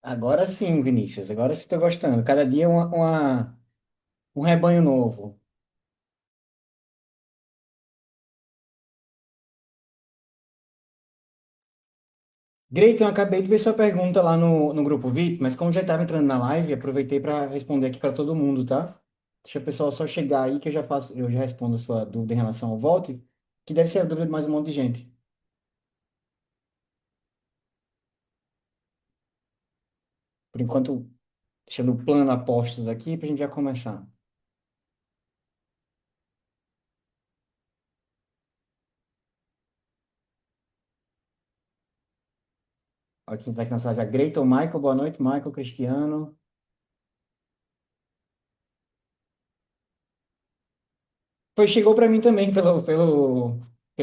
Agora sim, Vinícius. Agora sim estou gostando. Cada dia um rebanho novo. Greiton, eu acabei de ver sua pergunta lá no grupo VIP, mas como já estava entrando na live, aproveitei para responder aqui para todo mundo, tá? Deixa o pessoal só chegar aí que eu já respondo a sua dúvida em relação ao voto, que deve ser a dúvida de mais um monte de gente. Por enquanto, deixando o plano a postos aqui para a gente já começar. Olha quem está aqui na sala já. Greiton, Michael, boa noite. Michael, Cristiano. Chegou para mim também pelo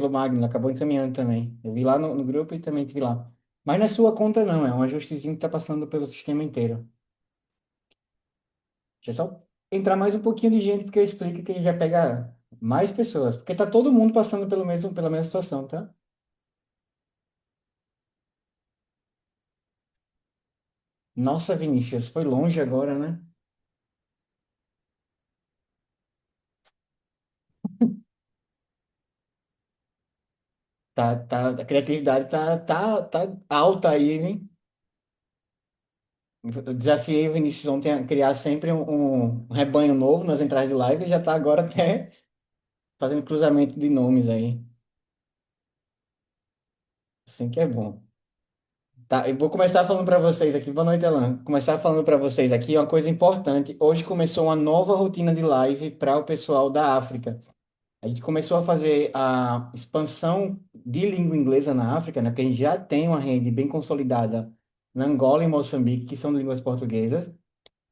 Magno, acabou encaminhando também. Eu vi lá no grupo e também te vi lá. Mas não é sua conta, não, é um ajustezinho que está passando pelo sistema inteiro. Deixa eu só entrar mais um pouquinho de gente, porque eu explico que ele já pega mais pessoas, porque tá todo mundo passando pela mesma situação, tá? Nossa, Vinícius, foi longe agora, né? A criatividade tá alta aí, hein? Eu desafiei o Vinícius ontem a criar sempre um rebanho novo nas entradas de live e já tá agora até fazendo cruzamento de nomes aí. Assim que é bom. Tá, eu vou começar falando para vocês aqui. Boa noite, Alan. Começar falando para vocês aqui uma coisa importante. Hoje começou uma nova rotina de live para o pessoal da África. A gente começou a fazer a expansão de língua inglesa na África, né? Porque a gente já tem uma rede bem consolidada na Angola e Moçambique, que são de línguas portuguesas.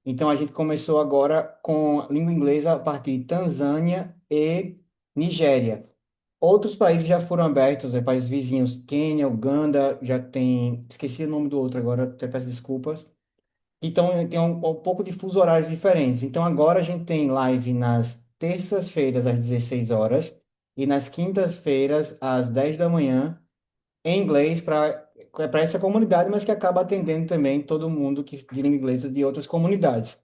Então a gente começou agora com língua inglesa a partir de Tanzânia e Nigéria. Outros países já foram abertos, países vizinhos, Quênia, Uganda, já tem, esqueci o nome do outro agora, até peço desculpas. Então tem um pouco de fuso horários diferentes. Então agora a gente tem live nas terças-feiras às 16 horas e nas quintas-feiras às 10 da manhã em inglês para essa comunidade, mas que acaba atendendo também todo mundo que de língua inglesa de outras comunidades.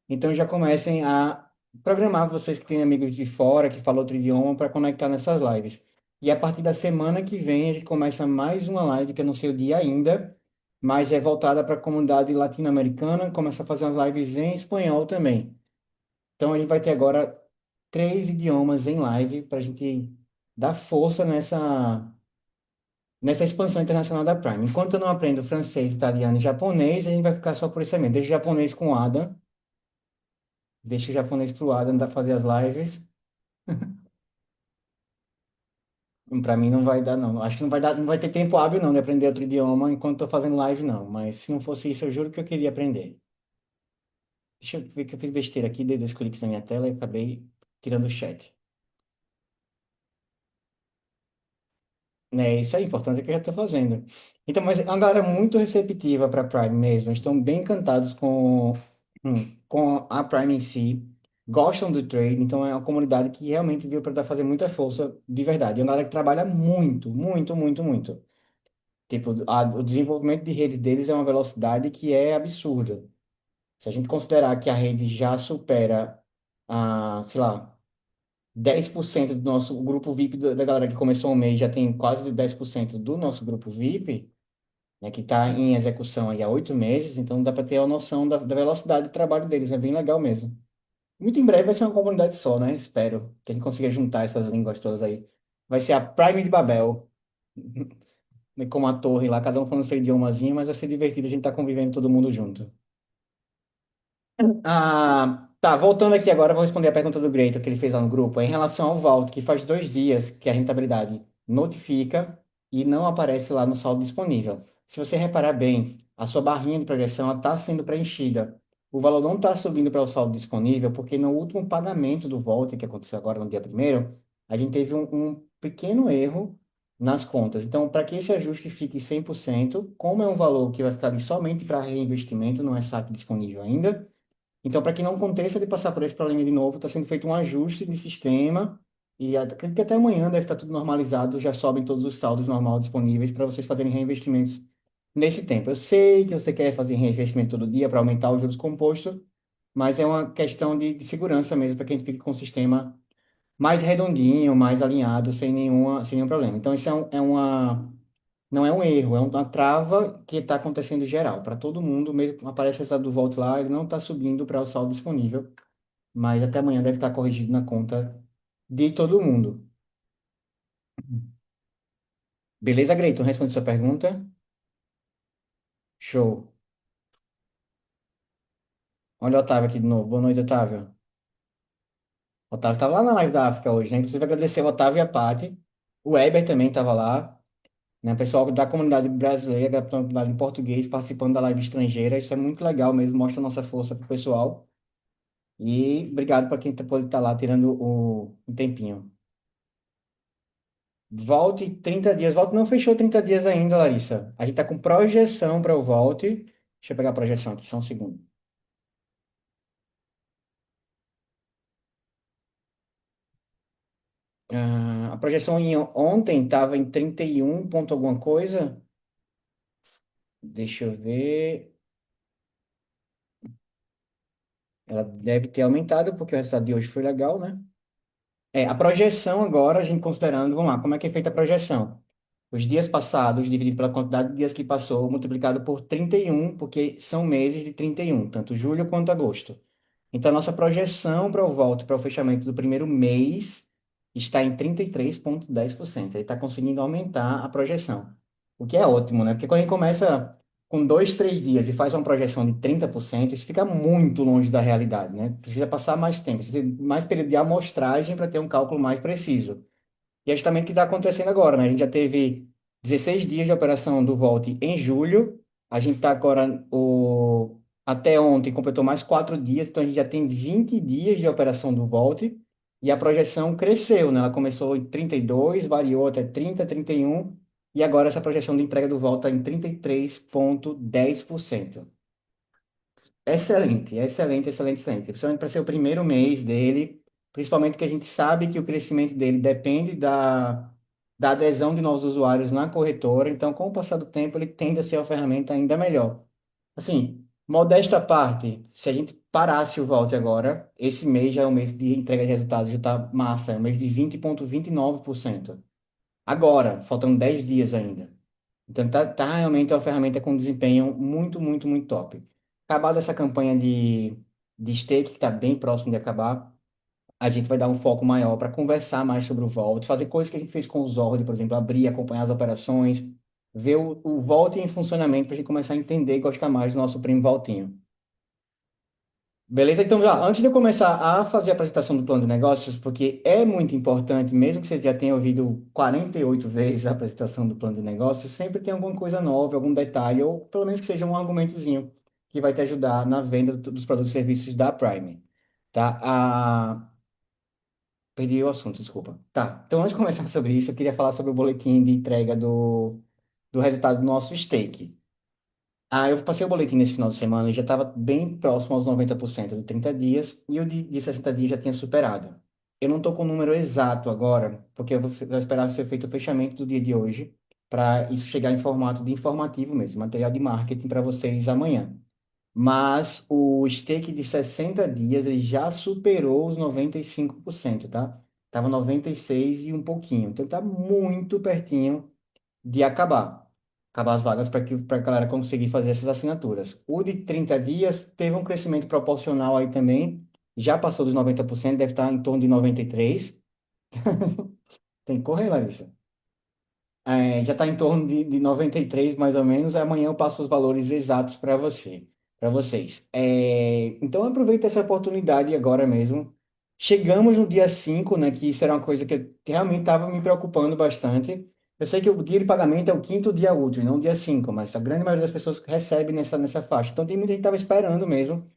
Então já comecem a programar vocês que têm amigos de fora, que falam outro idioma, para conectar nessas lives. E a partir da semana que vem a gente começa mais uma live, que eu não sei o dia ainda, mas é voltada para a comunidade latino-americana, começa a fazer umas lives em espanhol também. Então a gente vai ter agora três idiomas em live para a gente dar força nessa expansão internacional da Prime. Enquanto eu não aprendo francês, italiano e japonês, a gente vai ficar só por isso mesmo. Deixa o japonês com o Adam. Deixa o japonês pro Adam fazer as lives. Pra mim não vai dar, não. Acho que não vai dar, não vai ter tempo hábil, não, de aprender outro idioma enquanto tô fazendo live, não. Mas se não fosse isso, eu juro que eu queria aprender. Deixa eu ver que eu fiz besteira aqui, dei dois cliques na minha tela e acabei tirando o chat. É isso aí, importante é que eu já estou fazendo. Então, mas é uma galera muito receptiva para Prime mesmo. Eles estão bem encantados com a Prime em si. Gostam do trade, então é uma comunidade que realmente veio para fazer muita força de verdade. É uma galera que trabalha muito, muito, muito, muito. Tipo, o desenvolvimento de rede deles é uma velocidade que é absurda. Se a gente considerar que a rede já supera sei lá, 10% do nosso o grupo VIP da galera que começou o mês já tem quase 10% do nosso grupo VIP, né, que está em execução aí há 8 meses, então dá para ter a noção da velocidade de trabalho deles, é bem legal mesmo. Muito em breve vai ser uma comunidade só, né? Espero que a gente consiga juntar essas línguas todas aí. Vai ser a Prime de Babel, né, como a torre lá, cada um falando seu idiomazinho, mas vai ser divertido a gente estar convivendo todo mundo junto. Tá, voltando aqui agora, eu vou responder a pergunta do Greito que ele fez lá no grupo. Em relação ao Vault, que faz 2 dias que a rentabilidade notifica e não aparece lá no saldo disponível. Se você reparar bem, a sua barrinha de progressão está sendo preenchida. O valor não está subindo para o saldo disponível, porque no último pagamento do Vault, que aconteceu agora no dia primeiro, a gente teve um pequeno erro nas contas. Então, para que esse ajuste fique 100%, como é um valor que vai ficar ali somente para reinvestimento, não é saque disponível ainda, então, para que não aconteça de passar por esse problema de novo, está sendo feito um ajuste de sistema e acredito que até amanhã deve estar tudo normalizado, já sobem todos os saldos normais disponíveis para vocês fazerem reinvestimentos nesse tempo. Eu sei que você quer fazer reinvestimento todo dia para aumentar os juros compostos, mas é uma questão de segurança mesmo, para que a gente fique com o sistema mais redondinho, mais alinhado, sem nenhum problema. Então, isso não é um erro, é uma trava que está acontecendo em geral, para todo mundo, mesmo que apareça o resultado do voto lá, ele não está subindo para o saldo disponível, mas até amanhã deve estar corrigido na conta de todo mundo. Beleza, Greiton? Responde sua pergunta? Show. Olha o Otávio aqui de novo. Boa noite, Otávio. O Otávio estava lá na live da África hoje, né? Inclusive agradecer o Otávio e a Paty. O Weber também estava lá, né? O pessoal da comunidade brasileira, da comunidade em português, participando da live estrangeira. Isso é muito legal mesmo, mostra a nossa força pro pessoal. E obrigado para quem pode estar lá tirando um tempinho. Volte 30 dias. Volte não fechou 30 dias ainda, Larissa. A gente está com projeção para o Volte. Deixa eu pegar a projeção aqui, só um segundo. A projeção ontem estava em 31 ponto alguma coisa. Deixa eu ver. Ela deve ter aumentado, porque o resultado de hoje foi legal, né? A projeção agora, a gente considerando, vamos lá, como é que é feita a projeção? Os dias passados, dividido pela quantidade de dias que passou, multiplicado por 31, porque são meses de 31, tanto julho quanto agosto. Então, a nossa projeção para o voto, para o fechamento do primeiro mês, está em 33,10%. Ele está conseguindo aumentar a projeção, o que é ótimo, né? Porque quando a gente começa com 2, 3 dias e faz uma projeção de 30%, isso fica muito longe da realidade, né? Precisa passar mais tempo, precisa de mais período de amostragem para ter um cálculo mais preciso. E é justamente o que está acontecendo agora, né? A gente já teve 16 dias de operação do Volt em julho. A gente está agora, até ontem, completou mais 4 dias, então a gente já tem 20 dias de operação do Volt. E a projeção cresceu, né? Ela começou em 32, variou até 30, 31. E agora essa projeção de entrega do Volt está em 33,10%. Excelente, excelente, excelente, excelente. Principalmente para ser o primeiro mês dele, principalmente que a gente sabe que o crescimento dele depende da adesão de novos usuários na corretora. Então, com o passar do tempo, ele tende a ser uma ferramenta ainda melhor. Assim, modesta à parte, se a gente parasse o Vault agora, esse mês já é um mês de entrega de resultados, já está massa, é um mês de 20,29%. Agora, faltam 10 dias ainda. Então, tá realmente uma ferramenta com desempenho muito, muito, muito top. Acabada essa campanha de stake, que está bem próximo de acabar, a gente vai dar um foco maior para conversar mais sobre o Vault, fazer coisas que a gente fez com o Zord, por exemplo, abrir, acompanhar as operações, ver o Vault em funcionamento para a gente começar a entender e gostar mais do nosso primo Vaultinho. Beleza? Então, já, antes de eu começar a fazer a apresentação do plano de negócios, porque é muito importante, mesmo que você já tenha ouvido 48 vezes a apresentação do plano de negócios, sempre tem alguma coisa nova, algum detalhe, ou pelo menos que seja um argumentozinho que vai te ajudar na venda dos produtos e serviços da Prime. Tá? Perdi o assunto, desculpa. Tá, então antes de começar sobre isso, eu queria falar sobre o boletim de entrega do resultado do nosso stake. Eu passei o boletim nesse final de semana e já estava bem próximo aos 90% de 30 dias e o de 60 dias já tinha superado. Eu não estou com o número exato agora, porque eu vou esperar ser feito o fechamento do dia de hoje, para isso chegar em formato de informativo mesmo, material de marketing para vocês amanhã. Mas o stake de 60 dias ele já superou os 95%, tá? Tava 96 e um pouquinho. Então tá muito pertinho de acabar as vagas para a galera conseguir fazer essas assinaturas. O de 30 dias teve um crescimento proporcional aí também, já passou dos 90%, deve estar em torno de 93%. Tem que correr, Larissa. Já está em torno de 93 mais ou menos. Amanhã eu passo os valores exatos para vocês. Então aproveita essa oportunidade agora mesmo. Chegamos no dia 5, né, que isso era uma coisa que realmente estava me preocupando bastante. Eu sei que o dia de pagamento é o quinto dia útil, não o dia 5, mas a grande maioria das pessoas recebe nessa faixa. Então tem muita gente que estava esperando mesmo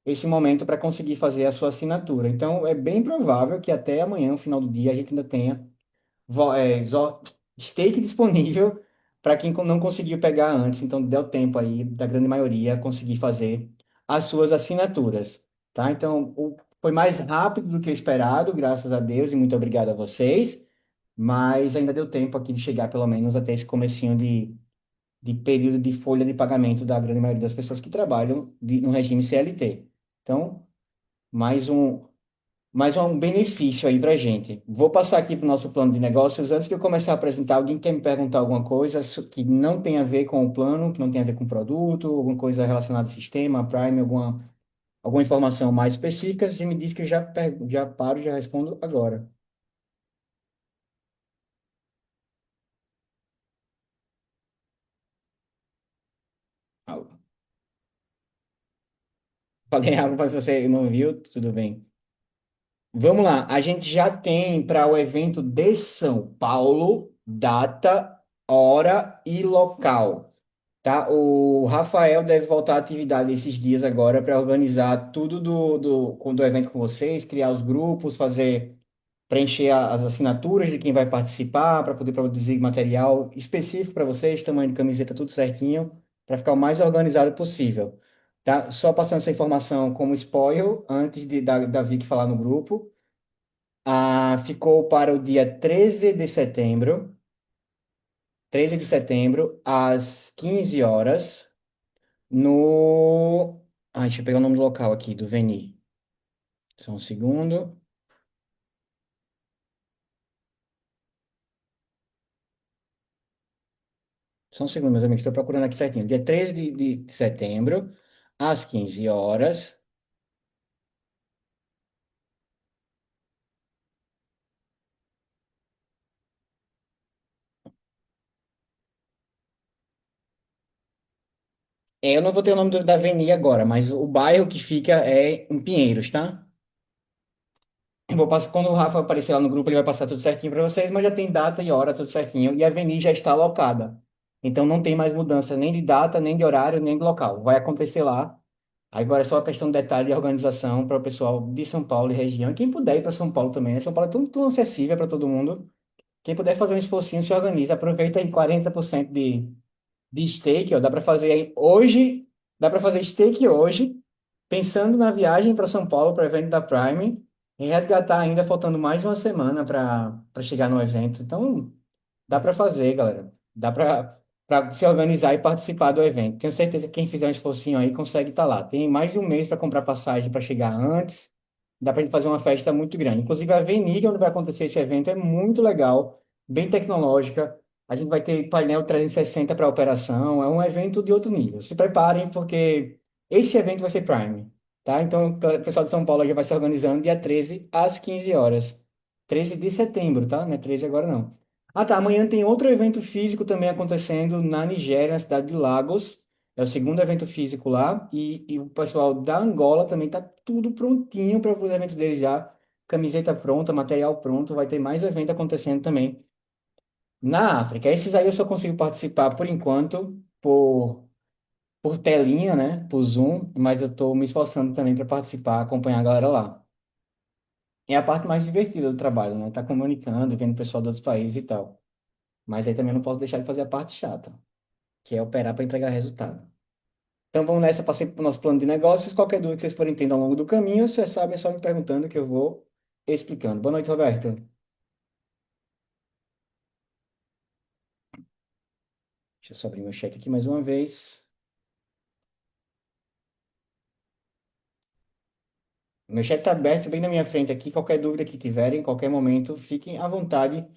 esse momento para conseguir fazer a sua assinatura. Então é bem provável que até amanhã, no final do dia, a gente ainda tenha stake disponível para quem não conseguiu pegar antes, então deu tempo aí da grande maioria conseguir fazer as suas assinaturas, tá? Então, foi mais rápido do que o esperado, graças a Deus, e muito obrigado a vocês, mas ainda deu tempo aqui de chegar pelo menos até esse comecinho de período de folha de pagamento da grande maioria das pessoas que trabalham no regime CLT. Então, mais um, mais um benefício aí para gente. Vou passar aqui para o nosso plano de negócios. Antes de eu começar a apresentar, alguém quer me perguntar alguma coisa que não tem a ver com o plano, que não tem a ver com o produto, alguma coisa relacionada ao sistema, Prime, alguma informação mais específica, você me diz que eu já paro, já respondo agora. Ah, falei algo, mas você não viu, tudo bem. Vamos lá, a gente já tem para o evento de São Paulo data, hora e local, tá? O Rafael deve voltar à atividade esses dias agora para organizar tudo do evento com vocês, criar os grupos, preencher as assinaturas de quem vai participar, para poder produzir material específico para vocês, tamanho de camiseta, tudo certinho, para ficar o mais organizado possível. Tá? Só passando essa informação como spoiler, antes da Vicky falar no grupo. Ficou para o dia 13 de setembro, às 15 horas, no... deixa eu pegar o nome do local aqui, do Veni. Só um segundo. Só um segundo, meus amigos, estou procurando aqui certinho. Dia 13 de setembro, às 15 horas. Eu não vou ter o nome da avenida agora, mas o bairro que fica é em Pinheiros, tá? Eu vou passar, quando o Rafa aparecer lá no grupo, ele vai passar tudo certinho para vocês, mas já tem data e hora, tudo certinho. E a avenida já está alocada. Então não tem mais mudança nem de data, nem de horário, nem de local. Vai acontecer lá. Agora é só a questão de detalhe de organização para o pessoal de São Paulo e região. E quem puder ir para São Paulo também, né? São Paulo é tão acessível para todo mundo. Quem puder fazer um esforcinho, se organiza. Aproveita aí 40% de steak, ó. Dá para fazer aí hoje, dá para fazer steak hoje, pensando na viagem para São Paulo, para o evento da Prime, e resgatar ainda faltando mais de uma semana para chegar no evento. Então, dá para fazer, galera. Dá para se organizar e participar do evento. Tenho certeza que quem fizer um esforcinho aí consegue estar lá. Tem mais de um mês para comprar passagem para chegar antes. Dá para gente fazer uma festa muito grande. Inclusive, a avenida onde vai acontecer esse evento é muito legal, bem tecnológica. A gente vai ter painel 360 para operação. É um evento de outro nível. Se preparem, porque esse evento vai ser Prime. Tá? Então, o pessoal de São Paulo já vai se organizando dia 13 às 15 horas. 13 de setembro, tá? Não é 13 agora, não. Tá. Amanhã tem outro evento físico também acontecendo na Nigéria, na cidade de Lagos. É o segundo evento físico lá. E o pessoal da Angola também tá tudo prontinho para o evento deles já. Camiseta pronta, material pronto. Vai ter mais evento acontecendo também na África. Esses aí eu só consigo participar por enquanto, por telinha, né? Por Zoom. Mas eu tô me esforçando também para participar, acompanhar a galera lá. É a parte mais divertida do trabalho, né? Tá comunicando, vendo o pessoal de outros países e tal. Mas aí também não posso deixar de fazer a parte chata, que é operar para entregar resultado. Então vamos nessa, passei para o nosso plano de negócios. Qualquer dúvida que vocês forem tendo ao longo do caminho, vocês sabem, é só me perguntando que eu vou explicando. Boa noite, Roberto. Deixa eu só abrir meu chat aqui mais uma vez. Meu chat está aberto bem na minha frente aqui. Qualquer dúvida que tiverem, em qualquer momento, fiquem à vontade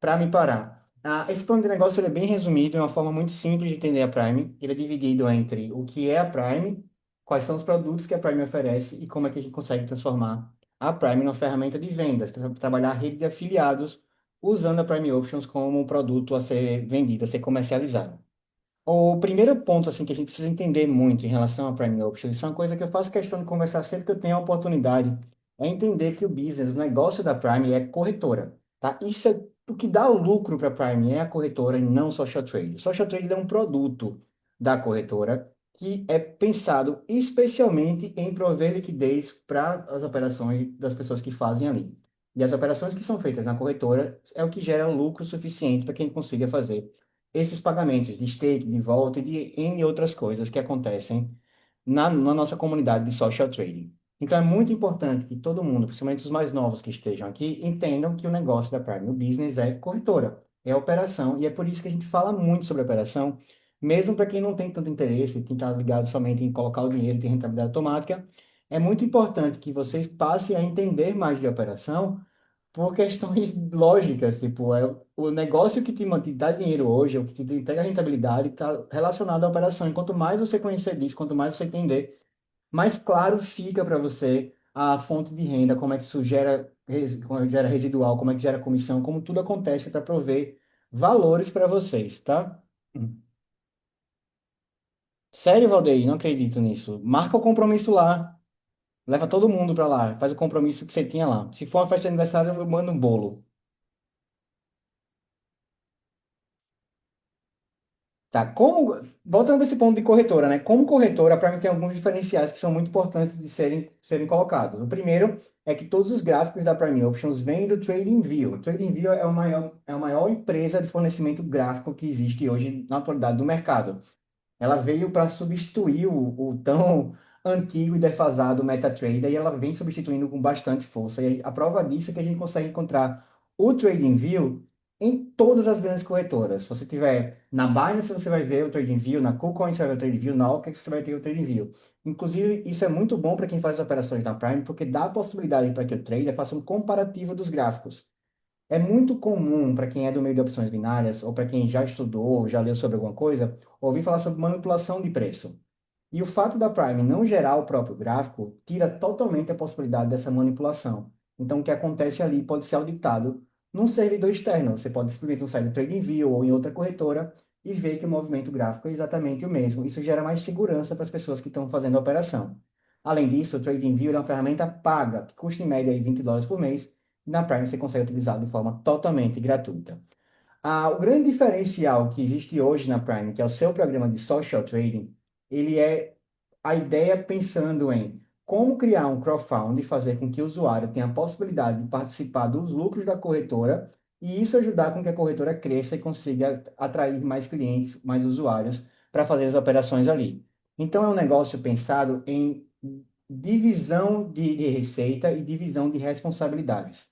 para me parar. Esse plano de negócio ele é bem resumido, é uma forma muito simples de entender a Prime. Ele é dividido entre o que é a Prime, quais são os produtos que a Prime oferece e como é que a gente consegue transformar a Prime numa ferramenta de vendas, trabalhar a rede de afiliados usando a Prime Options como um produto a ser vendido, a ser comercializado. O primeiro ponto assim que a gente precisa entender muito em relação a Prime Options, isso é uma coisa que eu faço questão de conversar sempre que eu tenho a oportunidade, é entender que o business, o negócio da Prime é corretora, tá? Isso é o que dá o lucro para a Prime é a corretora e não o social trade. O social trade é um produto da corretora que é pensado especialmente em prover liquidez para as operações das pessoas que fazem ali. E as operações que são feitas na corretora é o que gera lucro suficiente para quem consiga fazer esses pagamentos de stake, de volta e de N outras coisas que acontecem na nossa comunidade de social trading. Então é muito importante que todo mundo, principalmente os mais novos que estejam aqui, entendam que o negócio da Prime Business é corretora, é operação, e é por isso que a gente fala muito sobre operação, mesmo para quem não tem tanto interesse, quem está ligado somente em colocar o dinheiro e ter rentabilidade automática, é muito importante que vocês passem a entender mais de operação por questões lógicas, tipo, o negócio que te dá dinheiro hoje, o que te entrega rentabilidade, está relacionado à operação. E quanto mais você conhecer disso, quanto mais você entender, mais claro fica para você a fonte de renda, como é que isso gera, como é que gera residual, como é que gera comissão, como tudo acontece para prover valores para vocês, tá? Sério, Valdeir, não acredito nisso. Marca o compromisso lá. Leva todo mundo para lá. Faz o compromisso que você tinha lá. Se for uma festa de aniversário, eu mando um bolo. Tá, voltando para esse ponto de corretora, né? Como corretora, a Prime tem alguns diferenciais que são muito importantes de serem colocados. O primeiro é que todos os gráficos da Prime Options vêm do TradingView. O TradingView é a maior empresa de fornecimento gráfico que existe hoje na atualidade do mercado. Ela veio para substituir o tão antigo e defasado MetaTrader e ela vem substituindo com bastante força. E a prova disso é que a gente consegue encontrar o TradingView em todas as grandes corretoras. Se você tiver na Binance, você vai ver o TradingView, na KuCoin você vai ver o TradingView, na OKEx você vai ter o TradingView. Inclusive, isso é muito bom para quem faz as operações na Prime, porque dá a possibilidade para que o trader faça um comparativo dos gráficos. É muito comum para quem é do meio de opções binárias, ou para quem já estudou, já leu sobre alguma coisa, ouvir falar sobre manipulação de preço. E o fato da Prime não gerar o próprio gráfico tira totalmente a possibilidade dessa manipulação. Então, o que acontece ali pode ser auditado num servidor externo. Você pode simplesmente no site do TradingView ou em outra corretora e ver que o movimento gráfico é exatamente o mesmo. Isso gera mais segurança para as pessoas que estão fazendo a operação. Além disso, o TradingView é uma ferramenta paga, que custa em média aí US$ 20 por mês, e na Prime você consegue utilizar de forma totalmente gratuita. O grande diferencial que existe hoje na Prime, que é o seu programa de social trading, ele é a ideia pensando em como criar um crowdfunding e fazer com que o usuário tenha a possibilidade de participar dos lucros da corretora e isso ajudar com que a corretora cresça e consiga atrair mais clientes, mais usuários para fazer as operações ali. Então, é um negócio pensado em divisão de receita e divisão de responsabilidades.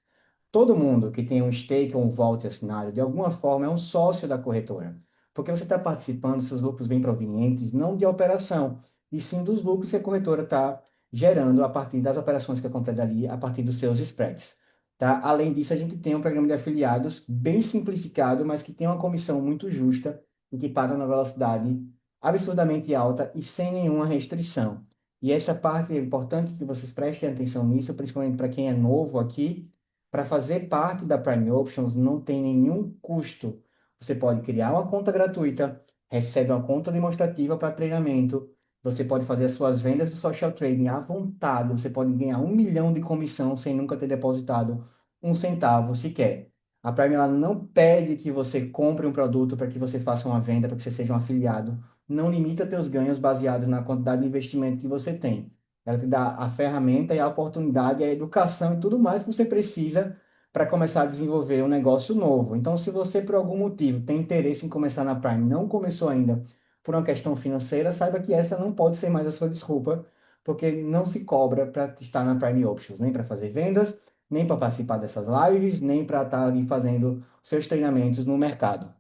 Todo mundo que tem um stake ou um voto assinado, de alguma forma, é um sócio da corretora. Porque você está participando, seus lucros vêm provenientes não de operação, e sim dos lucros que a corretora está gerando a partir das operações que acontecem ali, a partir dos seus spreads. Tá? Além disso, a gente tem um programa de afiliados bem simplificado, mas que tem uma comissão muito justa e que paga na velocidade absurdamente alta e sem nenhuma restrição. E essa parte é importante que vocês prestem atenção nisso, principalmente para quem é novo aqui. Para fazer parte da Prime Options não tem nenhum custo. Você pode criar uma conta gratuita, recebe uma conta demonstrativa para treinamento, você pode fazer as suas vendas do social trading à vontade, você pode ganhar 1 milhão de comissão sem nunca ter depositado um centavo sequer. A Prime ela não pede que você compre um produto para que você faça uma venda, para que você seja um afiliado. Não limita teus ganhos baseados na quantidade de investimento que você tem. Ela te dá a ferramenta e a oportunidade, a educação e tudo mais que você precisa para começar a desenvolver um negócio novo. Então, se você, por algum motivo, tem interesse em começar na Prime, não começou ainda por uma questão financeira, saiba que essa não pode ser mais a sua desculpa, porque não se cobra para estar na Prime Options, nem para fazer vendas, nem para participar dessas lives, nem para estar ali fazendo seus treinamentos no mercado.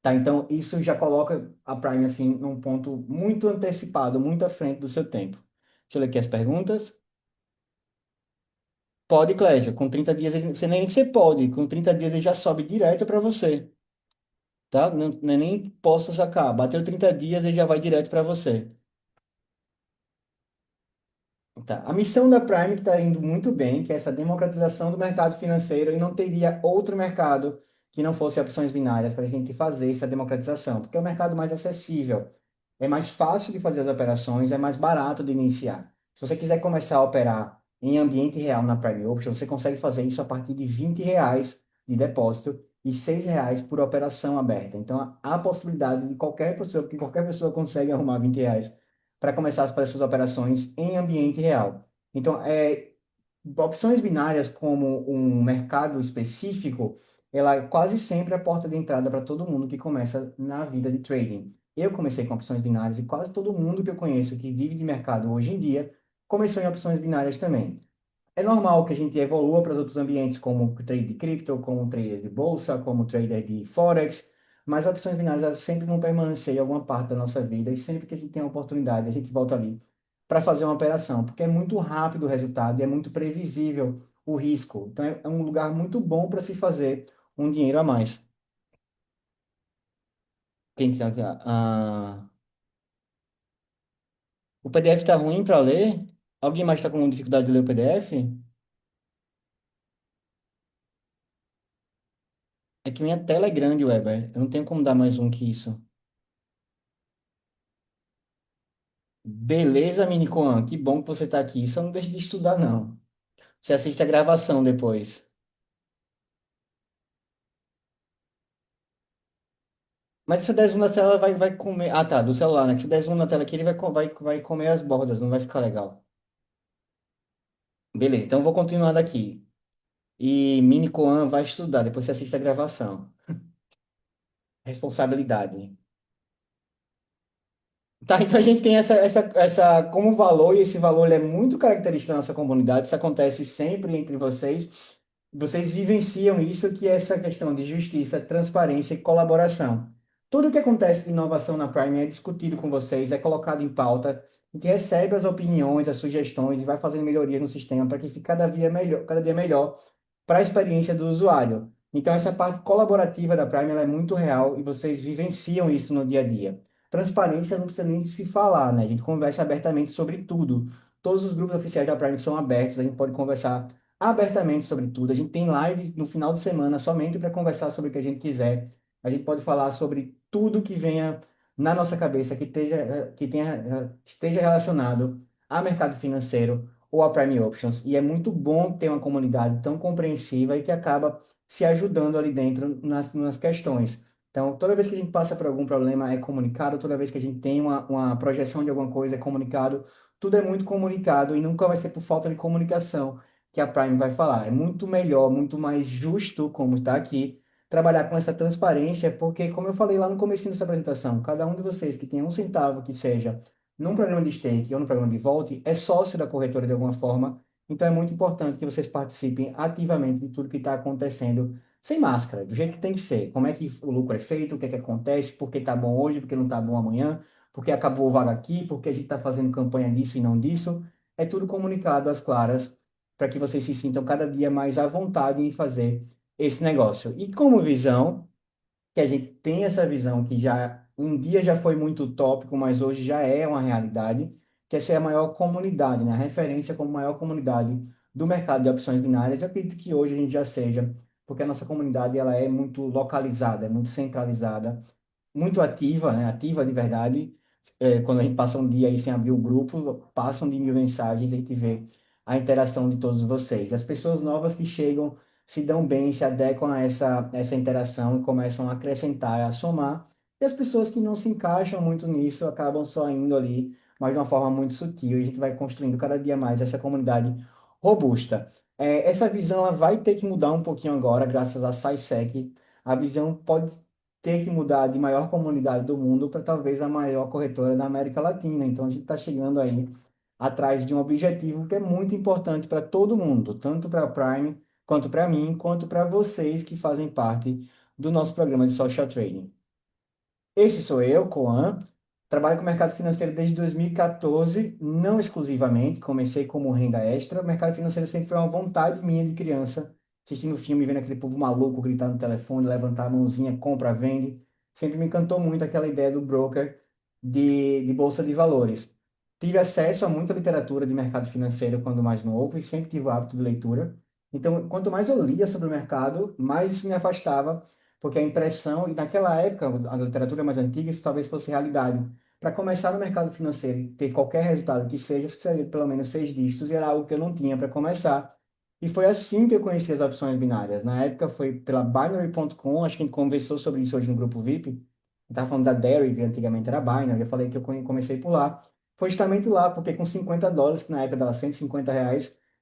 Tá, então isso já coloca a Prime assim num ponto muito antecipado, muito à frente do seu tempo. Deixa eu ler aqui as perguntas. Pode, Clésia, com 30 dias, você nem que você pode, com 30 dias ele já sobe direto para você, tá? Não, nem posso sacar. Bateu 30 dias, ele já vai direto para você. Tá. A missão da Prime está indo muito bem, que é essa democratização do mercado financeiro, e não teria outro mercado que não fosse opções binárias para a gente fazer essa democratização, porque é o mercado mais acessível, é mais fácil de fazer as operações, é mais barato de iniciar. Se você quiser começar a operar em ambiente real na Prime Option, você consegue fazer isso a partir de R$ 20 de depósito e R$ 6 por operação aberta. Então, há a possibilidade de qualquer pessoa, que qualquer pessoa consegue arrumar R$ 20 para começar a fazer suas operações em ambiente real. Então, opções binárias como um mercado específico, ela é quase sempre a porta de entrada para todo mundo que começa na vida de trading. Eu comecei com opções binárias e quase todo mundo que eu conheço que vive de mercado hoje em dia começou em opções binárias também. É normal que a gente evolua para os outros ambientes, como o trade de cripto, como o trader de bolsa, como o trader de forex, mas opções binárias elas sempre vão permanecer em alguma parte da nossa vida e sempre que a gente tem a oportunidade, a gente volta ali para fazer uma operação, porque é muito rápido o resultado e é muito previsível o risco. Então é um lugar muito bom para se fazer um dinheiro a mais. Quem tem aqui, o PDF está ruim para ler? Alguém mais está com dificuldade de ler o PDF? É que minha tela é grande, Weber. Eu não tenho como dar mais um que isso. Beleza, Minicoan? Que bom que você está aqui. Só não deixe de estudar, não. Você assiste a gravação depois. Mas se você der zoom na tela, vai comer. Ah, tá, do celular, né? Que se der zoom na tela aqui, ele vai comer as bordas, não vai ficar legal. Beleza, então eu vou continuar daqui. E Minicoan vai estudar, depois você assiste a gravação. Responsabilidade. Tá, então a gente tem essa como valor, e esse valor ele é muito característico da nossa comunidade, isso acontece sempre entre vocês. Vocês vivenciam isso, que é essa questão de justiça, transparência e colaboração. Tudo que acontece de inovação na Prime é discutido com vocês, é colocado em pauta, a gente recebe as opiniões, as sugestões e vai fazendo melhorias no sistema para que fique cada dia melhor para a experiência do usuário. Então, essa parte colaborativa da Prime ela é muito real e vocês vivenciam isso no dia a dia. Transparência não precisa nem se falar, né? A gente conversa abertamente sobre tudo. Todos os grupos oficiais da Prime são abertos, a gente pode conversar abertamente sobre tudo. A gente tem lives no final de semana somente para conversar sobre o que a gente quiser. A gente pode falar sobre tudo que venha na nossa cabeça esteja relacionado a mercado financeiro ou a Prime Options. E é muito bom ter uma comunidade tão compreensiva e que acaba se ajudando ali dentro nas questões. Então, toda vez que a gente passa por algum problema é comunicado, toda vez que a gente tem uma projeção de alguma coisa é comunicado, tudo é muito comunicado e nunca vai ser por falta de comunicação que a Prime vai falar. É muito melhor, muito mais justo, como está aqui, trabalhar com essa transparência, porque, como eu falei lá no começo dessa apresentação, cada um de vocês que tem um centavo que seja num programa de stake ou no programa de Vault é sócio da corretora de alguma forma, então é muito importante que vocês participem ativamente de tudo que está acontecendo, sem máscara, do jeito que tem que ser. Como é que o lucro é feito, o que é que acontece, por que está bom hoje, por que não está bom amanhã, por que acabou o vaga aqui, por que a gente está fazendo campanha disso e não disso. É tudo comunicado às claras para que vocês se sintam cada dia mais à vontade em fazer esse negócio. E como visão, que a gente tem essa visão que já um dia já foi muito utópico, mas hoje já é uma realidade, que é ser a maior comunidade, né? A referência como maior comunidade do mercado de opções binárias. Eu acredito que hoje a gente já seja, porque a nossa comunidade ela é muito localizada, é muito centralizada, muito ativa, né? Ativa de verdade. Quando a gente passa um dia aí sem abrir o grupo, passam de 1.000 mensagens, a gente vê a interação de todos vocês. As pessoas novas que chegam se dão bem, se adequam a essa interação e começam a acrescentar, a somar. E as pessoas que não se encaixam muito nisso acabam só indo ali, mas de uma forma muito sutil. E a gente vai construindo cada dia mais essa comunidade robusta. Essa visão ela vai ter que mudar um pouquinho agora, graças à SciSec. A visão pode ter que mudar de maior comunidade do mundo para talvez a maior corretora da América Latina. Então a gente está chegando aí atrás de um objetivo que é muito importante para todo mundo, tanto para a Prime, quanto para mim, quanto para vocês que fazem parte do nosso programa de social trading. Esse sou eu, Coan. Trabalho com o mercado financeiro desde 2014, não exclusivamente, comecei como renda extra. O mercado financeiro sempre foi uma vontade minha de criança, assistindo filme, vendo aquele povo maluco gritar no telefone, levantar a mãozinha, compra, vende. Sempre me encantou muito aquela ideia do broker de bolsa de valores. Tive acesso a muita literatura de mercado financeiro quando mais novo e sempre tive o hábito de leitura. Então, quanto mais eu lia sobre o mercado, mais isso me afastava porque a impressão, e naquela época, a literatura mais antiga, isso talvez fosse realidade. Para começar no mercado financeiro e ter qualquer resultado que seja, precisaria de pelo menos 6 dígitos, e era algo que eu não tinha para começar. E foi assim que eu conheci as opções binárias. Na época foi pela Binary.com, acho que a gente conversou sobre isso hoje no grupo VIP. Estava falando da Dairy, que antigamente era Binary, eu falei que eu comecei por lá. Foi justamente lá, porque com US$ 50, que na época dava R$ 150,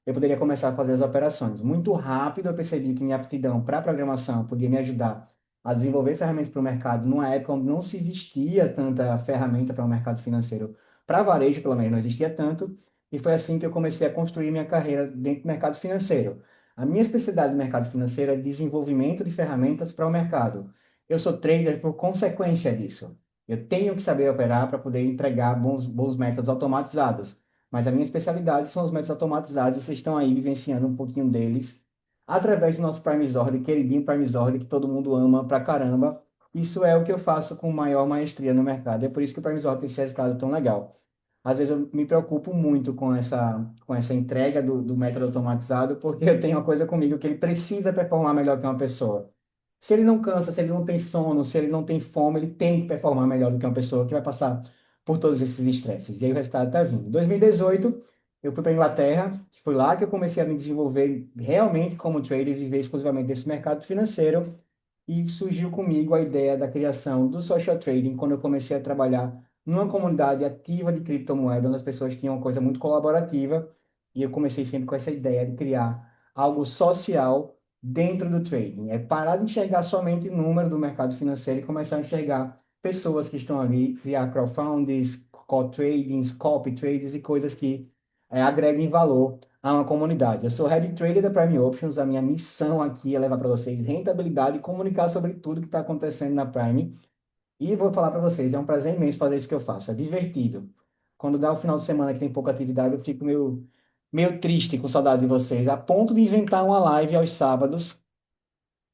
eu poderia começar a fazer as operações. Muito rápido eu percebi que minha aptidão para programação podia me ajudar a desenvolver ferramentas para o mercado numa época onde não se existia tanta ferramenta para o mercado financeiro, para varejo pelo menos não existia tanto, e foi assim que eu comecei a construir minha carreira dentro do mercado financeiro. A minha especialidade no mercado financeiro é desenvolvimento de ferramentas para o mercado. Eu sou trader por consequência disso. Eu tenho que saber operar para poder entregar bons métodos automatizados. Mas a minha especialidade são os métodos automatizados. Vocês estão aí vivenciando um pouquinho deles através do nosso Primesord, queridinho Primesord, que todo mundo ama pra caramba. Isso é o que eu faço com maior maestria no mercado. É por isso que o Primesord tem esse resultado tão legal. Às vezes eu me preocupo muito com essa entrega do método automatizado, porque eu tenho uma coisa comigo que ele precisa performar melhor que uma pessoa. Se ele não cansa, se ele não tem sono, se ele não tem fome, ele tem que performar melhor do que uma pessoa que vai passar por todos esses estresses. E aí o resultado está vindo. Em 2018, eu fui para a Inglaterra, foi lá que eu comecei a me desenvolver realmente como trader e viver exclusivamente desse mercado financeiro. E surgiu comigo a ideia da criação do social trading quando eu comecei a trabalhar numa comunidade ativa de criptomoeda, onde as pessoas tinham uma coisa muito colaborativa, e eu comecei sempre com essa ideia de criar algo social dentro do trading. É parar de enxergar somente o número do mercado financeiro e começar a enxergar pessoas que estão ali, criar crowdfundings, co-tradings, copy trades e coisas que agreguem valor a uma comunidade. Eu sou Head Trader da Prime Options. A minha missão aqui é levar para vocês rentabilidade e comunicar sobre tudo que está acontecendo na Prime. E vou falar para vocês, é um prazer imenso fazer isso que eu faço. É divertido. Quando dá o final de semana que tem pouca atividade, eu fico meio triste com saudade de vocês, a ponto de inventar uma live aos sábados,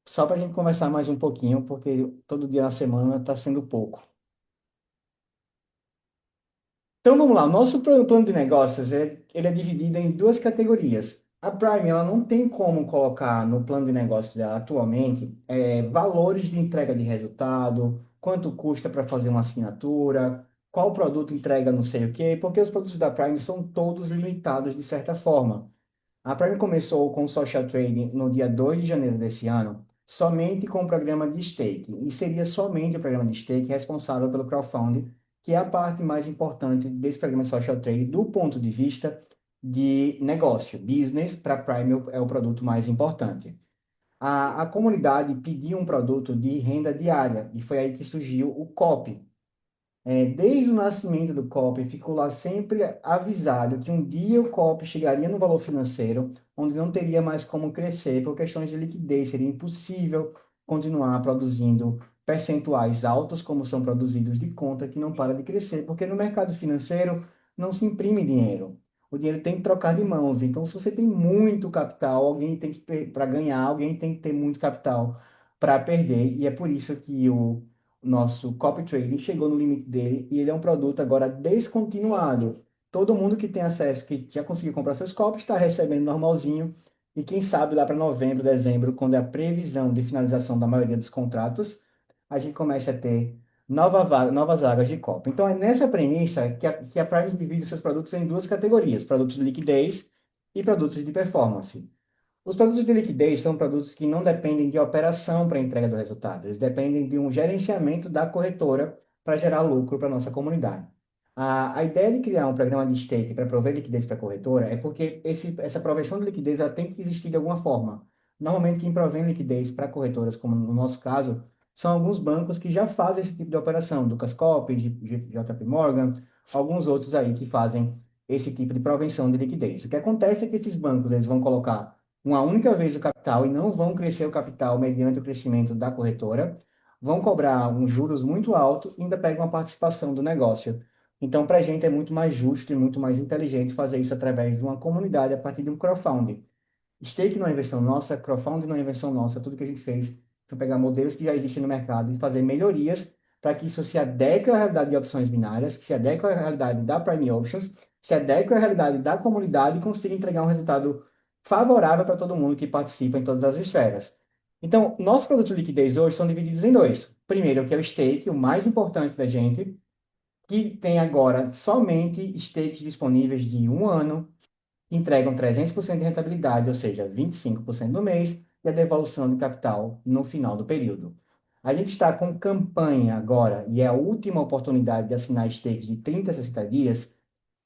só para a gente conversar mais um pouquinho, porque todo dia na semana está sendo pouco. Então vamos lá, o nosso plano de negócios ele é dividido em duas categorias. A Prime ela não tem como colocar no plano de negócios dela atualmente valores de entrega de resultado, quanto custa para fazer uma assinatura, qual produto entrega não sei o quê, porque os produtos da Prime são todos limitados de certa forma. A Prime começou com o social trading no dia 2 de janeiro desse ano, somente com o programa de stake, e seria somente o programa de stake responsável pelo crowdfunding, que é a parte mais importante desse programa de social trading do ponto de vista de negócio. Business, para a Prime, é o produto mais importante. A comunidade pediu um produto de renda diária, e foi aí que surgiu o COP, desde o nascimento do COP, ficou lá sempre avisado que um dia o COP chegaria no valor financeiro, onde não teria mais como crescer por questões de liquidez, seria impossível continuar produzindo percentuais altos como são produzidos de conta que não para de crescer, porque no mercado financeiro não se imprime dinheiro. O dinheiro tem que trocar de mãos. Então, se você tem muito capital, alguém tem que, para ganhar, alguém tem que ter muito capital para perder. E é por isso que o nosso copy trading chegou no limite dele e ele é um produto agora descontinuado. Todo mundo que tem acesso, que já conseguiu comprar seus copies, está recebendo normalzinho. E quem sabe lá para novembro, dezembro, quando é a previsão de finalização da maioria dos contratos, a gente começa a ter novas vagas de copy. Então é nessa premissa que a Prime divide seus produtos em duas categorias: produtos de liquidez e produtos de performance. Os produtos de liquidez são produtos que não dependem de operação para a entrega do resultado, eles dependem de um gerenciamento da corretora para gerar lucro para a nossa comunidade. A ideia de criar um programa de stake para prover liquidez para a corretora é porque essa proveção de liquidez ela tem que existir de alguma forma. Normalmente, quem provém liquidez para corretoras, como no nosso caso, são alguns bancos que já fazem esse tipo de operação, Lucas Copy, JP Morgan, alguns outros aí que fazem esse tipo de provenção de liquidez. O que acontece é que esses bancos eles vão colocar uma única vez o capital e não vão crescer o capital mediante o crescimento da corretora, vão cobrar uns juros muito altos e ainda pegam uma participação do negócio. Então, para a gente é muito mais justo e muito mais inteligente fazer isso através de uma comunidade a partir de um crowdfunding. Stake não é invenção nossa, crowdfunding não é invenção nossa. Tudo que a gente fez foi pegar modelos que já existem no mercado e fazer melhorias para que isso se adeque à realidade de opções binárias, que se adeque à realidade da Prime Options, se adeque à realidade da comunidade e consiga entregar um resultado favorável para todo mundo que participa em todas as esferas. Então, nossos produtos de liquidez hoje são divididos em dois. Primeiro, que é o stake, o mais importante da gente, que tem agora somente stakes disponíveis de um ano, entregam 300% de rentabilidade, ou seja, 25% no mês, e a devolução de capital no final do período. A gente está com campanha agora, e é a última oportunidade de assinar stakes de 30 a 60 dias,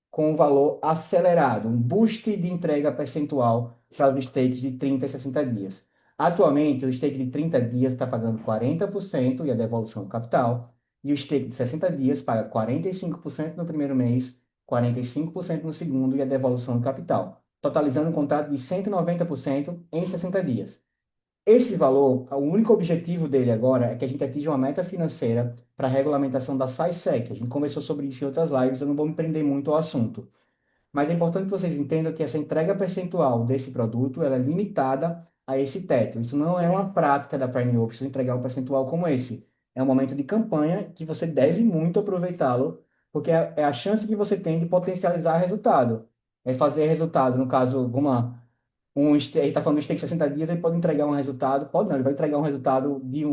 com um valor acelerado, um boost de entrega percentual para os stakes de 30 a 60 dias. Atualmente, o stake de 30 dias está pagando 40% e a devolução do capital, e o stake de 60 dias paga 45% no primeiro mês, 45% no segundo e a devolução do capital, totalizando um contrato de 190% em 60 dias. Esse valor, o único objetivo dele agora é que a gente atinja uma meta financeira para a regulamentação da SAISEC. A gente conversou sobre isso em outras lives, eu não vou me prender muito ao assunto. Mas é importante que vocês entendam que essa entrega percentual desse produto ela é limitada a esse teto. Isso não é uma prática da Prime Office entregar um percentual como esse. É um momento de campanha que você deve muito aproveitá-lo, porque é a chance que você tem de potencializar resultado. É fazer resultado, no caso, vamos lá, ele está falando de stake 60 dias, ele pode entregar um resultado, pode não, ele vai entregar um resultado sei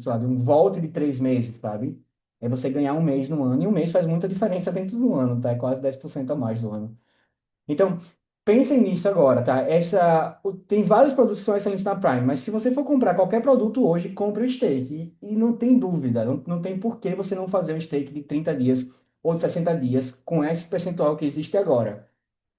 lá, de um volte de 3 meses, sabe? É você ganhar um mês no ano, e um mês faz muita diferença dentro do ano, tá? É quase 10% a mais do ano. Então, pensem nisso agora, tá? Tem vários produtos que são excelentes na Prime, mas se você for comprar qualquer produto hoje, compre o stake. E não tem dúvida, não tem por que você não fazer um stake de 30 dias ou de 60 dias com esse percentual que existe agora.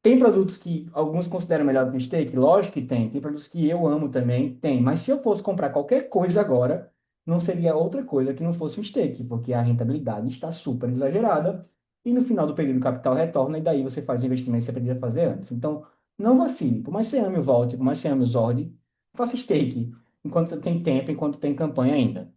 Tem produtos que alguns consideram melhor que o steak? Lógico que tem. Tem produtos que eu amo também? Tem. Mas se eu fosse comprar qualquer coisa agora, não seria outra coisa que não fosse um steak, porque a rentabilidade está super exagerada e no final do período o capital retorna e daí você faz o investimento que você poderia fazer antes. Então, não vacile. Por mais que você ame o Vault, por mais que você ame o Zord, faça steak enquanto tem tempo, enquanto tem campanha ainda.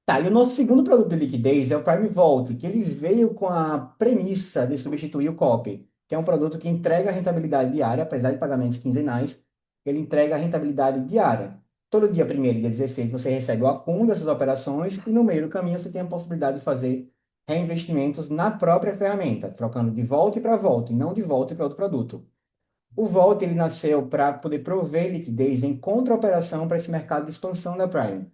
Tá, e o nosso segundo produto de liquidez é o Prime Vault, que ele veio com a premissa de substituir o COP, que é um produto que entrega a rentabilidade diária, apesar de pagamentos quinzenais, ele entrega a rentabilidade diária. Todo dia 1º e dia 16 você recebe o acúmulo dessas operações e no meio do caminho você tem a possibilidade de fazer reinvestimentos na própria ferramenta, trocando de volta para volta e não de volta para outro produto. O Volt ele nasceu para poder prover liquidez em contra-operação para esse mercado de expansão da Prime.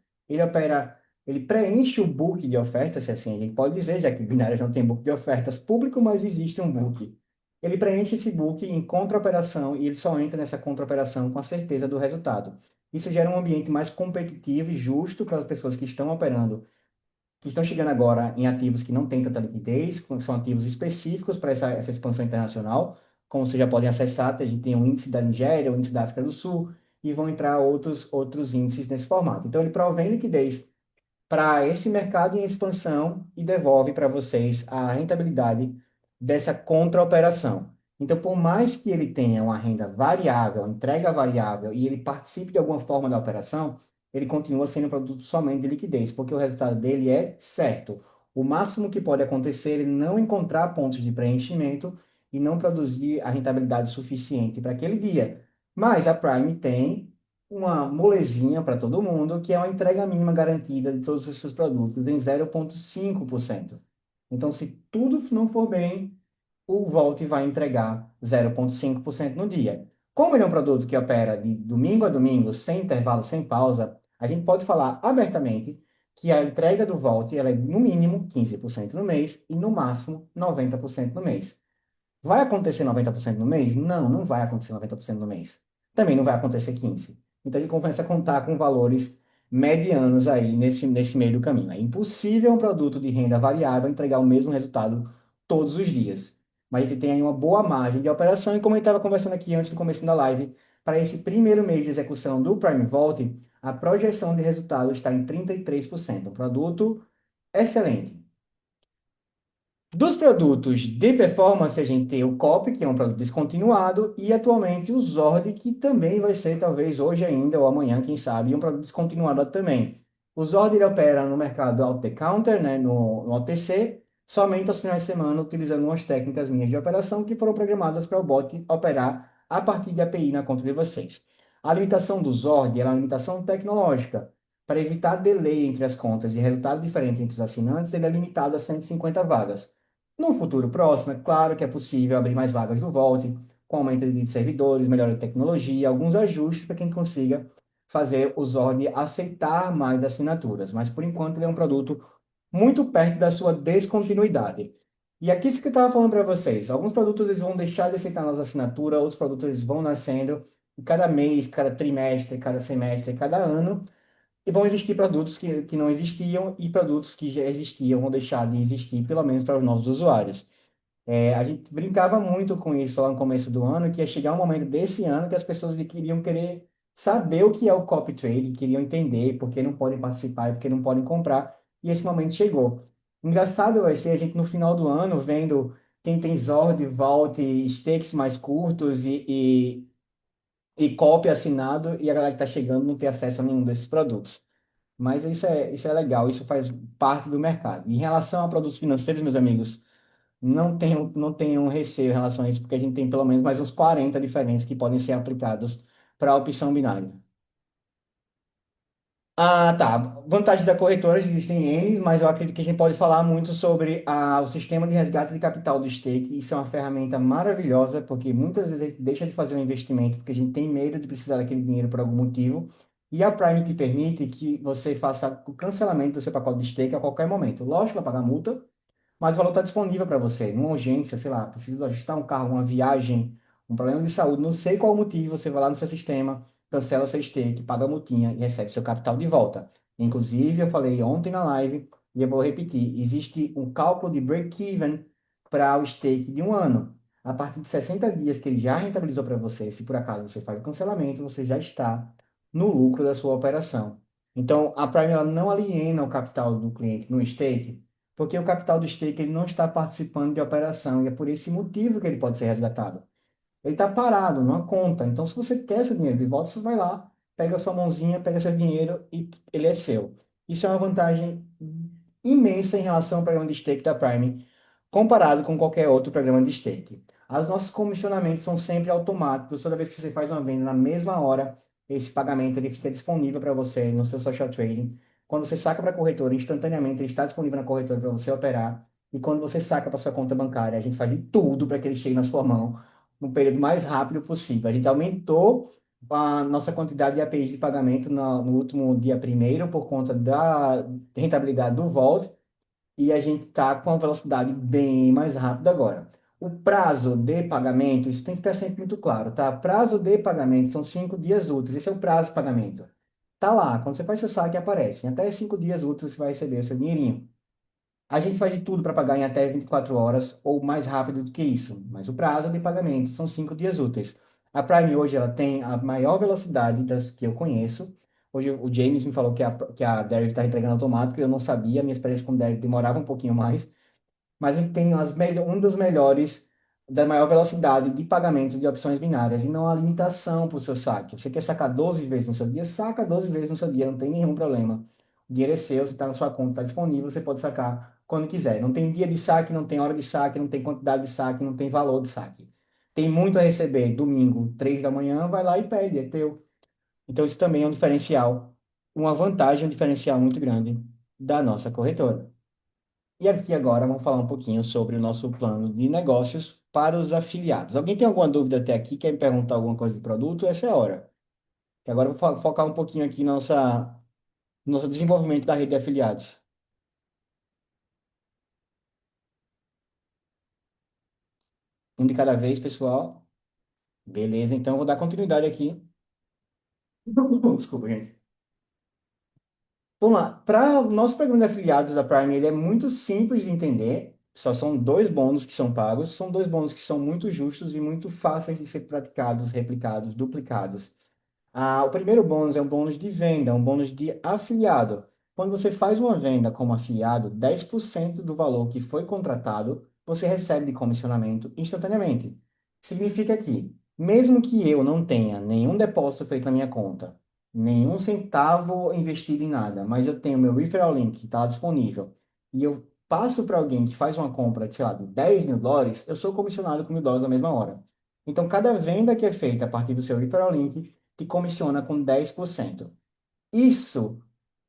Ele preenche o book de ofertas, se assim a gente pode dizer, já que binários não tem book de ofertas público, mas existe um book. Ele preenche esse book em contra-operação e ele só entra nessa contra-operação com a certeza do resultado. Isso gera um ambiente mais competitivo e justo para as pessoas que estão operando, que estão chegando agora em ativos que não têm tanta liquidez, são ativos específicos para essa expansão internacional. Como vocês já podem acessar, a gente tem o índice da Nigéria, o índice da África do Sul, e vão entrar outros índices nesse formato. Então, ele provém liquidez para esse mercado em expansão e devolve para vocês a rentabilidade dessa contra-operação. Então, por mais que ele tenha uma renda variável, entrega variável, e ele participe de alguma forma da operação, ele continua sendo um produto somente de liquidez, porque o resultado dele é certo. O máximo que pode acontecer é ele não encontrar pontos de preenchimento e não produzir a rentabilidade suficiente para aquele dia. Mas a Prime tem uma molezinha para todo mundo, que é uma entrega mínima garantida de todos os seus produtos em 0,5%. Então, se tudo não for bem, o Volt vai entregar 0,5% no dia. Como ele é um produto que opera de domingo a domingo, sem intervalo, sem pausa, a gente pode falar abertamente que a entrega do Volt ela é no mínimo 15% no mês e no máximo 90% no mês. Vai acontecer 90% no mês? Não, não vai acontecer 90% no mês. Também não vai acontecer 15%. Então, a gente começa a contar com valores medianos aí nesse meio do caminho. É impossível um produto de renda variável entregar o mesmo resultado todos os dias. Mas a gente tem aí uma boa margem de operação. E como eu estava conversando aqui antes do começo da live, para esse primeiro mês de execução do Prime Vault, a projeção de resultado está em 33%. Um produto excelente. Dos produtos de performance, a gente tem o COP, que é um produto descontinuado, e atualmente o Zord, que também vai ser, talvez hoje ainda ou amanhã, quem sabe, um produto descontinuado também. O Zord ele opera no mercado out-the-counter, né, no OTC, somente aos finais de semana, utilizando umas técnicas minhas de operação que foram programadas para o bot operar a partir de API na conta de vocês. A limitação do Zord é uma limitação tecnológica. Para evitar delay entre as contas e resultado diferente entre os assinantes, ele é limitado a 150 vagas. No futuro próximo, é claro que é possível abrir mais vagas do Vault, com aumento de servidores, melhora de tecnologia, alguns ajustes para quem consiga fazer o Zord aceitar mais assinaturas. Mas, por enquanto, ele é um produto muito perto da sua descontinuidade. E aqui isso que eu estava falando para vocês. Alguns produtos eles vão deixar de aceitar nossa assinatura, outros produtos eles vão nascendo. E cada mês, cada trimestre, cada semestre, cada ano, e vão existir produtos que não existiam e produtos que já existiam vão deixar de existir, pelo menos para os novos usuários. A gente brincava muito com isso lá no começo do ano, que ia chegar um momento desse ano que as pessoas queriam querer saber o que é o copy trade, queriam entender por que não podem participar e por que não podem comprar, e esse momento chegou. Engraçado vai ser a gente no final do ano vendo quem tem Zord, Vault, stakes mais curtos e copy assinado e a galera que está chegando não ter acesso a nenhum desses produtos. Mas isso é legal, isso faz parte do mercado. Em relação a produtos financeiros, meus amigos, não tenham receio em relação a isso, porque a gente tem pelo menos mais uns 40 diferentes que podem ser aplicados para a opção binária. Ah, tá. Vantagem da corretora, existem N, mas eu acredito que a gente pode falar muito sobre o sistema de resgate de capital do stake. Isso é uma ferramenta maravilhosa, porque muitas vezes a gente deixa de fazer um investimento porque a gente tem medo de precisar daquele dinheiro por algum motivo. E a Prime te permite que você faça o cancelamento do seu pacote de stake a qualquer momento. Lógico, vai pagar multa, mas o valor está disponível para você. Numa urgência, sei lá, preciso ajustar um carro, uma viagem, um problema de saúde, não sei qual o motivo, você vai lá no seu sistema, cancela o seu stake, paga a multinha e recebe seu capital de volta. Inclusive, eu falei ontem na live, e eu vou repetir, existe um cálculo de break-even para o stake de um ano. A partir de 60 dias que ele já rentabilizou para você, se por acaso você faz o cancelamento, você já está no lucro da sua operação. Então, a Prime ela não aliena o capital do cliente no stake, porque o capital do stake ele não está participando de operação e é por esse motivo que ele pode ser resgatado. Ele está parado numa conta. Então, se você quer seu dinheiro de volta, você vai lá, pega a sua mãozinha, pega seu dinheiro e ele é seu. Isso é uma vantagem imensa em relação ao programa de stake da Prime, comparado com qualquer outro programa de stake. Os nossos comissionamentos são sempre automáticos. Toda vez que você faz uma venda na mesma hora, esse pagamento ele fica disponível para você no seu social trading. Quando você saca para a corretora, instantaneamente ele está disponível na corretora para você operar. E quando você saca para sua conta bancária, a gente faz de tudo para que ele chegue na sua mão no período mais rápido possível. A gente aumentou a nossa quantidade de APIs de pagamento no último dia primeiro por conta da rentabilidade do Vault e a gente está com uma velocidade bem mais rápida agora. O prazo de pagamento, isso tem que ficar sempre muito claro, tá? Prazo de pagamento são 5 dias úteis. Esse é o prazo de pagamento. Tá lá, quando você faz seu saque, aparece. Em até 5 dias úteis você vai receber o seu dinheirinho. A gente faz de tudo para pagar em até 24 horas ou mais rápido do que isso, mas o prazo de pagamento são 5 dias úteis. A Prime hoje ela tem a maior velocidade das que eu conheço. Hoje o James me falou que a Derek está entregando automático, eu não sabia, minha experiência com o Derek demorava um pouquinho mais, mas a gente tem um dos melhores, da maior velocidade de pagamento de opções binárias e não há limitação para o seu saque. Você quer sacar 12 vezes no seu dia, saca 12 vezes no seu dia, não tem nenhum problema. O dinheiro é seu, você está na sua conta, está disponível, você pode sacar quando quiser. Não tem dia de saque, não tem hora de saque, não tem quantidade de saque, não tem valor de saque. Tem muito a receber, domingo, 3 da manhã, vai lá e pede, é teu. Então isso também é um diferencial, uma vantagem, um diferencial muito grande da nossa corretora. E aqui agora vamos falar um pouquinho sobre o nosso plano de negócios para os afiliados. Alguém tem alguma dúvida até aqui? Quer me perguntar alguma coisa de produto? Essa é a hora. E agora eu vou focar um pouquinho aqui no nosso desenvolvimento da rede de afiliados. Um de cada vez, pessoal. Beleza, então eu vou dar continuidade aqui. Desculpa, gente. Vamos lá. Para o nosso programa de afiliados da Prime, ele é muito simples de entender. Só são dois bônus que são pagos. São dois bônus que são muito justos e muito fáceis de ser praticados, replicados, duplicados. O primeiro bônus é um bônus de venda, um bônus de afiliado. Quando você faz uma venda como afiliado, 10% do valor que foi contratado, você recebe de comissionamento instantaneamente. Significa que, mesmo que eu não tenha nenhum depósito feito na minha conta, nenhum centavo investido em nada, mas eu tenho meu referral link que está disponível, e eu passo para alguém que faz uma compra de, sei lá, de US$ 10.000, eu sou comissionado com US$ 1.000 na mesma hora. Então, cada venda que é feita a partir do seu referral link te comissiona com 10%. Isso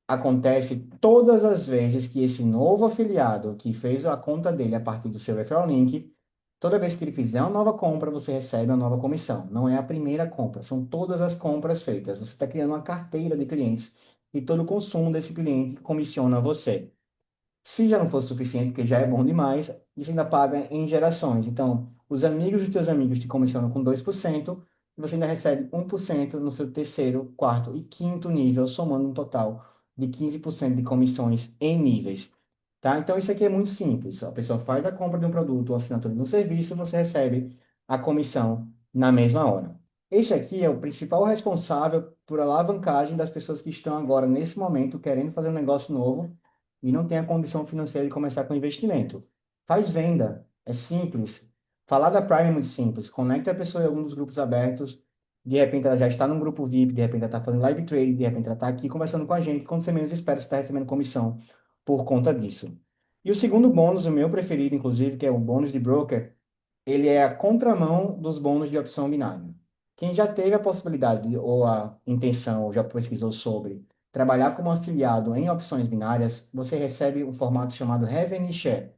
acontece todas as vezes que esse novo afiliado que fez a conta dele a partir do seu referral link, toda vez que ele fizer uma nova compra, você recebe uma nova comissão. Não é a primeira compra, são todas as compras feitas. Você está criando uma carteira de clientes e todo o consumo desse cliente comissiona você. Se já não fosse suficiente, porque já é bom demais, isso ainda paga em gerações. Então, os amigos dos teus amigos te comissionam com 2% e você ainda recebe 1% no seu terceiro, quarto e quinto nível, somando um total de 15% de comissões em níveis. Tá? Então, isso aqui é muito simples. A pessoa faz a compra de um produto ou assinatura de um serviço, você recebe a comissão na mesma hora. Este aqui é o principal responsável por alavancagem das pessoas que estão agora, nesse momento, querendo fazer um negócio novo e não tem a condição financeira de começar com investimento. Faz venda, é simples. Falar da Prime é muito simples. Conecta a pessoa em algum dos grupos abertos, De repente ela já está num grupo VIP, de repente ela está fazendo live trade, de repente ela está aqui conversando com a gente. Quando você menos espera, você está recebendo comissão por conta disso. E o segundo bônus, o meu preferido, inclusive, que é o bônus de broker, ele é a contramão dos bônus de opção binária. Quem já teve a possibilidade ou a intenção, ou já pesquisou sobre trabalhar como afiliado em opções binárias, você recebe um formato chamado Revenue Share.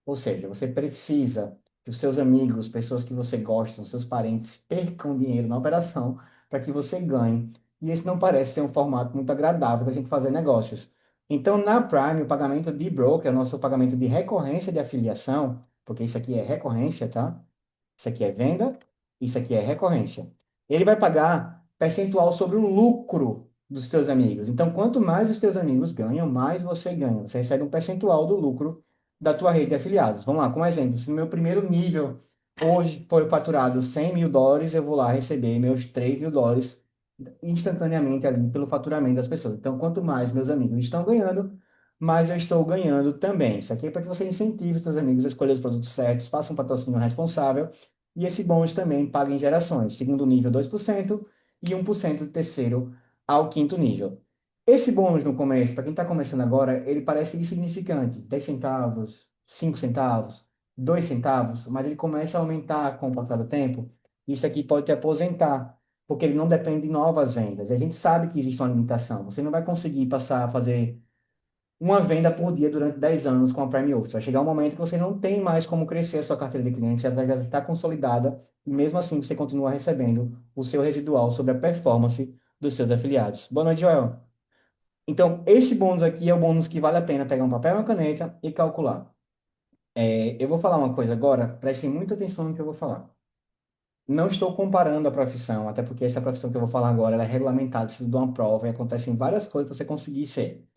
Ou seja, você precisa que os seus amigos, pessoas que você gosta, os seus parentes, percam dinheiro na operação para que você ganhe. E esse não parece ser um formato muito agradável da gente fazer negócios. Então, na Prime, o pagamento de broker, o nosso pagamento de recorrência de afiliação, porque isso aqui é recorrência, tá? Isso aqui é venda, isso aqui é recorrência. Ele vai pagar percentual sobre o lucro dos teus amigos. Então, quanto mais os teus amigos ganham, mais você ganha. Você recebe um percentual do lucro da tua rede de afiliados. Vamos lá, como exemplo, se no meu primeiro nível hoje for faturado US$ 100.000, eu vou lá receber meus US$ 3.000 instantaneamente ali pelo faturamento das pessoas. Então, quanto mais meus amigos estão ganhando, mais eu estou ganhando também. Isso aqui é para que você incentive os seus amigos a escolher os produtos certos, faça um patrocínio responsável e esse bônus também paga em gerações. Segundo nível, 2% e 1% do terceiro ao quinto nível. Esse bônus no começo, para quem está começando agora, ele parece insignificante, 10 centavos, 5 centavos, 2 centavos, mas ele começa a aumentar com o passar do tempo. Isso aqui pode te aposentar porque ele não depende de novas vendas. E a gente sabe que existe uma limitação. Você não vai conseguir passar a fazer uma venda por dia durante 10 anos com a Prime Office. Vai chegar um momento que você não tem mais como crescer a sua carteira de clientes, ela já está consolidada, e mesmo assim você continua recebendo o seu residual sobre a performance dos seus afiliados. Boa noite, Joel. Então, esse bônus aqui é o bônus que vale a pena pegar um papel e uma caneta e calcular. Eu vou falar uma coisa agora, prestem muita atenção no que eu vou falar. Não estou comparando a profissão, até porque essa profissão que eu vou falar agora, ela é regulamentada, precisa de uma prova e acontecem várias coisas para você conseguir ser.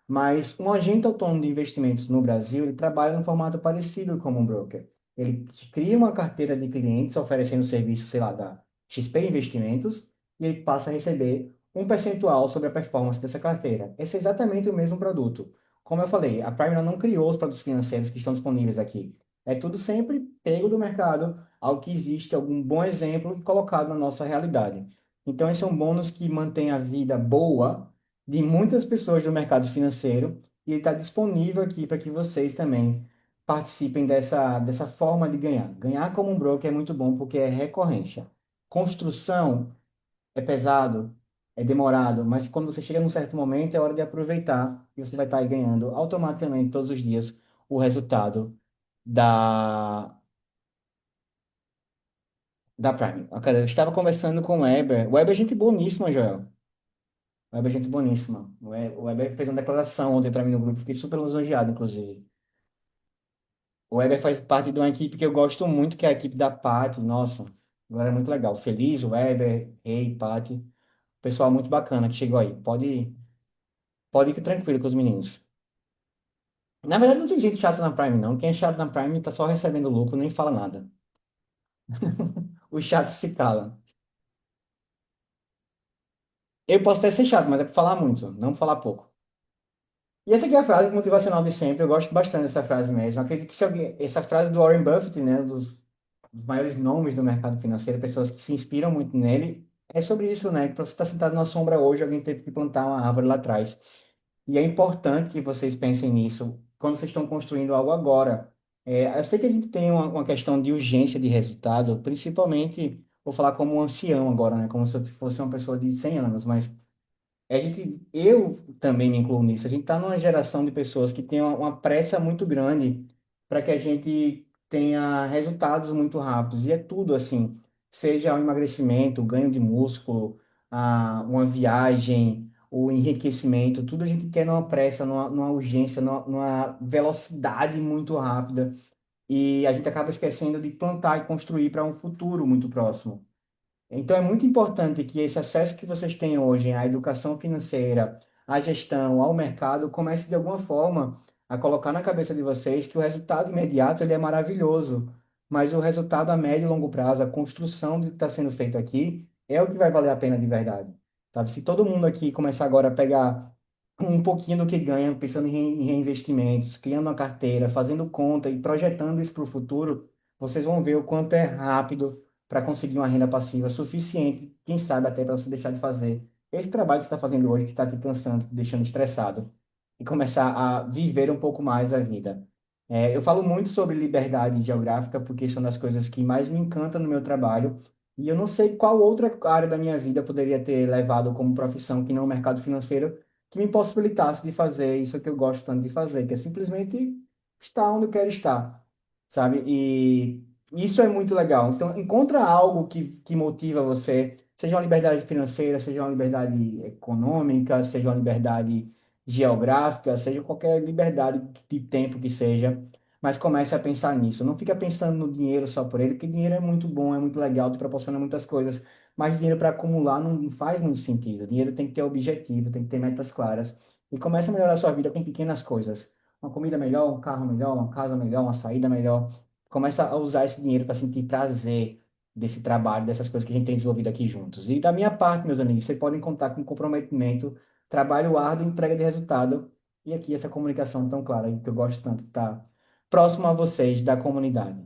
Mas um agente autônomo de investimentos no Brasil, ele trabalha no formato parecido como um broker. Ele cria uma carteira de clientes oferecendo serviço, sei lá, da XP Investimentos, e ele passa a receber um percentual sobre a performance dessa carteira. Esse é exatamente o mesmo produto. Como eu falei, a Prime ela não criou os produtos financeiros que estão disponíveis aqui. É tudo sempre pego do mercado, algo que existe, algum bom exemplo e colocado na nossa realidade. Então, esse é um bônus que mantém a vida boa de muitas pessoas do mercado financeiro e ele está disponível aqui para que vocês também participem dessa forma de ganhar. Ganhar como um broker é muito bom porque é recorrência. Construção é pesado, é demorado, mas quando você chega num certo momento é hora de aproveitar e você vai estar aí ganhando automaticamente todos os dias o resultado da, da Prime. Ok, eu estava conversando com o Weber. O Weber é gente boníssima, Joel. O Weber é gente boníssima. O Weber fez uma declaração ontem para mim no grupo, fiquei super lisonjeado, inclusive. O Weber faz parte de uma equipe que eu gosto muito, que é a equipe da Paty. Nossa, agora é muito legal. Feliz, o Weber, Rei, Paty. Pessoal muito bacana que chegou aí. Pode ir tranquilo com os meninos. Na verdade, não tem gente chata na Prime, não. Quem é chato na Prime tá só recebendo lucro, nem fala nada. O chato se cala. Eu posso até ser chato, mas é para falar muito, não falar pouco. E essa aqui é a frase motivacional de sempre. Eu gosto bastante dessa frase mesmo. Acredito que se alguém, essa frase do Warren Buffett, né, dos maiores nomes do mercado financeiro, pessoas que se inspiram muito nele, é sobre isso, né? Para você estar sentado na sombra hoje, alguém teve que plantar uma árvore lá atrás. E é importante que vocês pensem nisso quando vocês estão construindo algo agora. Eu sei que a gente tem uma questão de urgência de resultado, principalmente, vou falar como um ancião agora, né? Como se eu fosse uma pessoa de 100 anos, mas eu também me incluo nisso. A gente está numa geração de pessoas que tem uma pressa muito grande para que a gente tenha resultados muito rápidos. E é tudo assim, seja o emagrecimento, o ganho de músculo, uma viagem, o enriquecimento, tudo a gente quer numa pressa, numa urgência, numa velocidade muito rápida. E a gente acaba esquecendo de plantar e construir para um futuro muito próximo. Então, é muito importante que esse acesso que vocês têm hoje à educação financeira, à gestão, ao mercado, comece de alguma forma a colocar na cabeça de vocês que o resultado imediato ele é maravilhoso, mas o resultado a médio e longo prazo, a construção do que está sendo feito aqui, é o que vai valer a pena de verdade. Sabe? Se todo mundo aqui começar agora a pegar um pouquinho do que ganha, pensando em reinvestimentos, criando uma carteira, fazendo conta e projetando isso para o futuro, vocês vão ver o quanto é rápido para conseguir uma renda passiva suficiente, quem sabe até para você deixar de fazer esse trabalho que você está fazendo hoje, que está te cansando, te deixando estressado, e começar a viver um pouco mais a vida. Eu falo muito sobre liberdade geográfica, porque isso é uma das coisas que mais me encanta no meu trabalho, e eu não sei qual outra área da minha vida eu poderia ter levado como profissão que não o mercado financeiro, que me possibilitasse de fazer isso que eu gosto tanto de fazer, que é simplesmente estar onde eu quero estar, sabe? E isso é muito legal. Então, encontra algo que motiva você, seja uma liberdade financeira, seja uma liberdade econômica, seja uma liberdade geográfica, seja qualquer liberdade de tempo que seja, mas comece a pensar nisso. Não fica pensando no dinheiro só por ele, porque dinheiro é muito bom, é muito legal, te proporciona muitas coisas, mas dinheiro para acumular não faz muito sentido. Dinheiro tem que ter objetivo, tem que ter metas claras. E comece a melhorar a sua vida com pequenas coisas. Uma comida melhor, um carro melhor, uma casa melhor, uma saída melhor. Começa a usar esse dinheiro para sentir prazer desse trabalho, dessas coisas que a gente tem desenvolvido aqui juntos. E da minha parte, meus amigos, vocês podem contar com comprometimento, trabalho árduo, e entrega de resultado. E aqui essa comunicação tão clara, que eu gosto tanto de estar próximo a vocês da comunidade.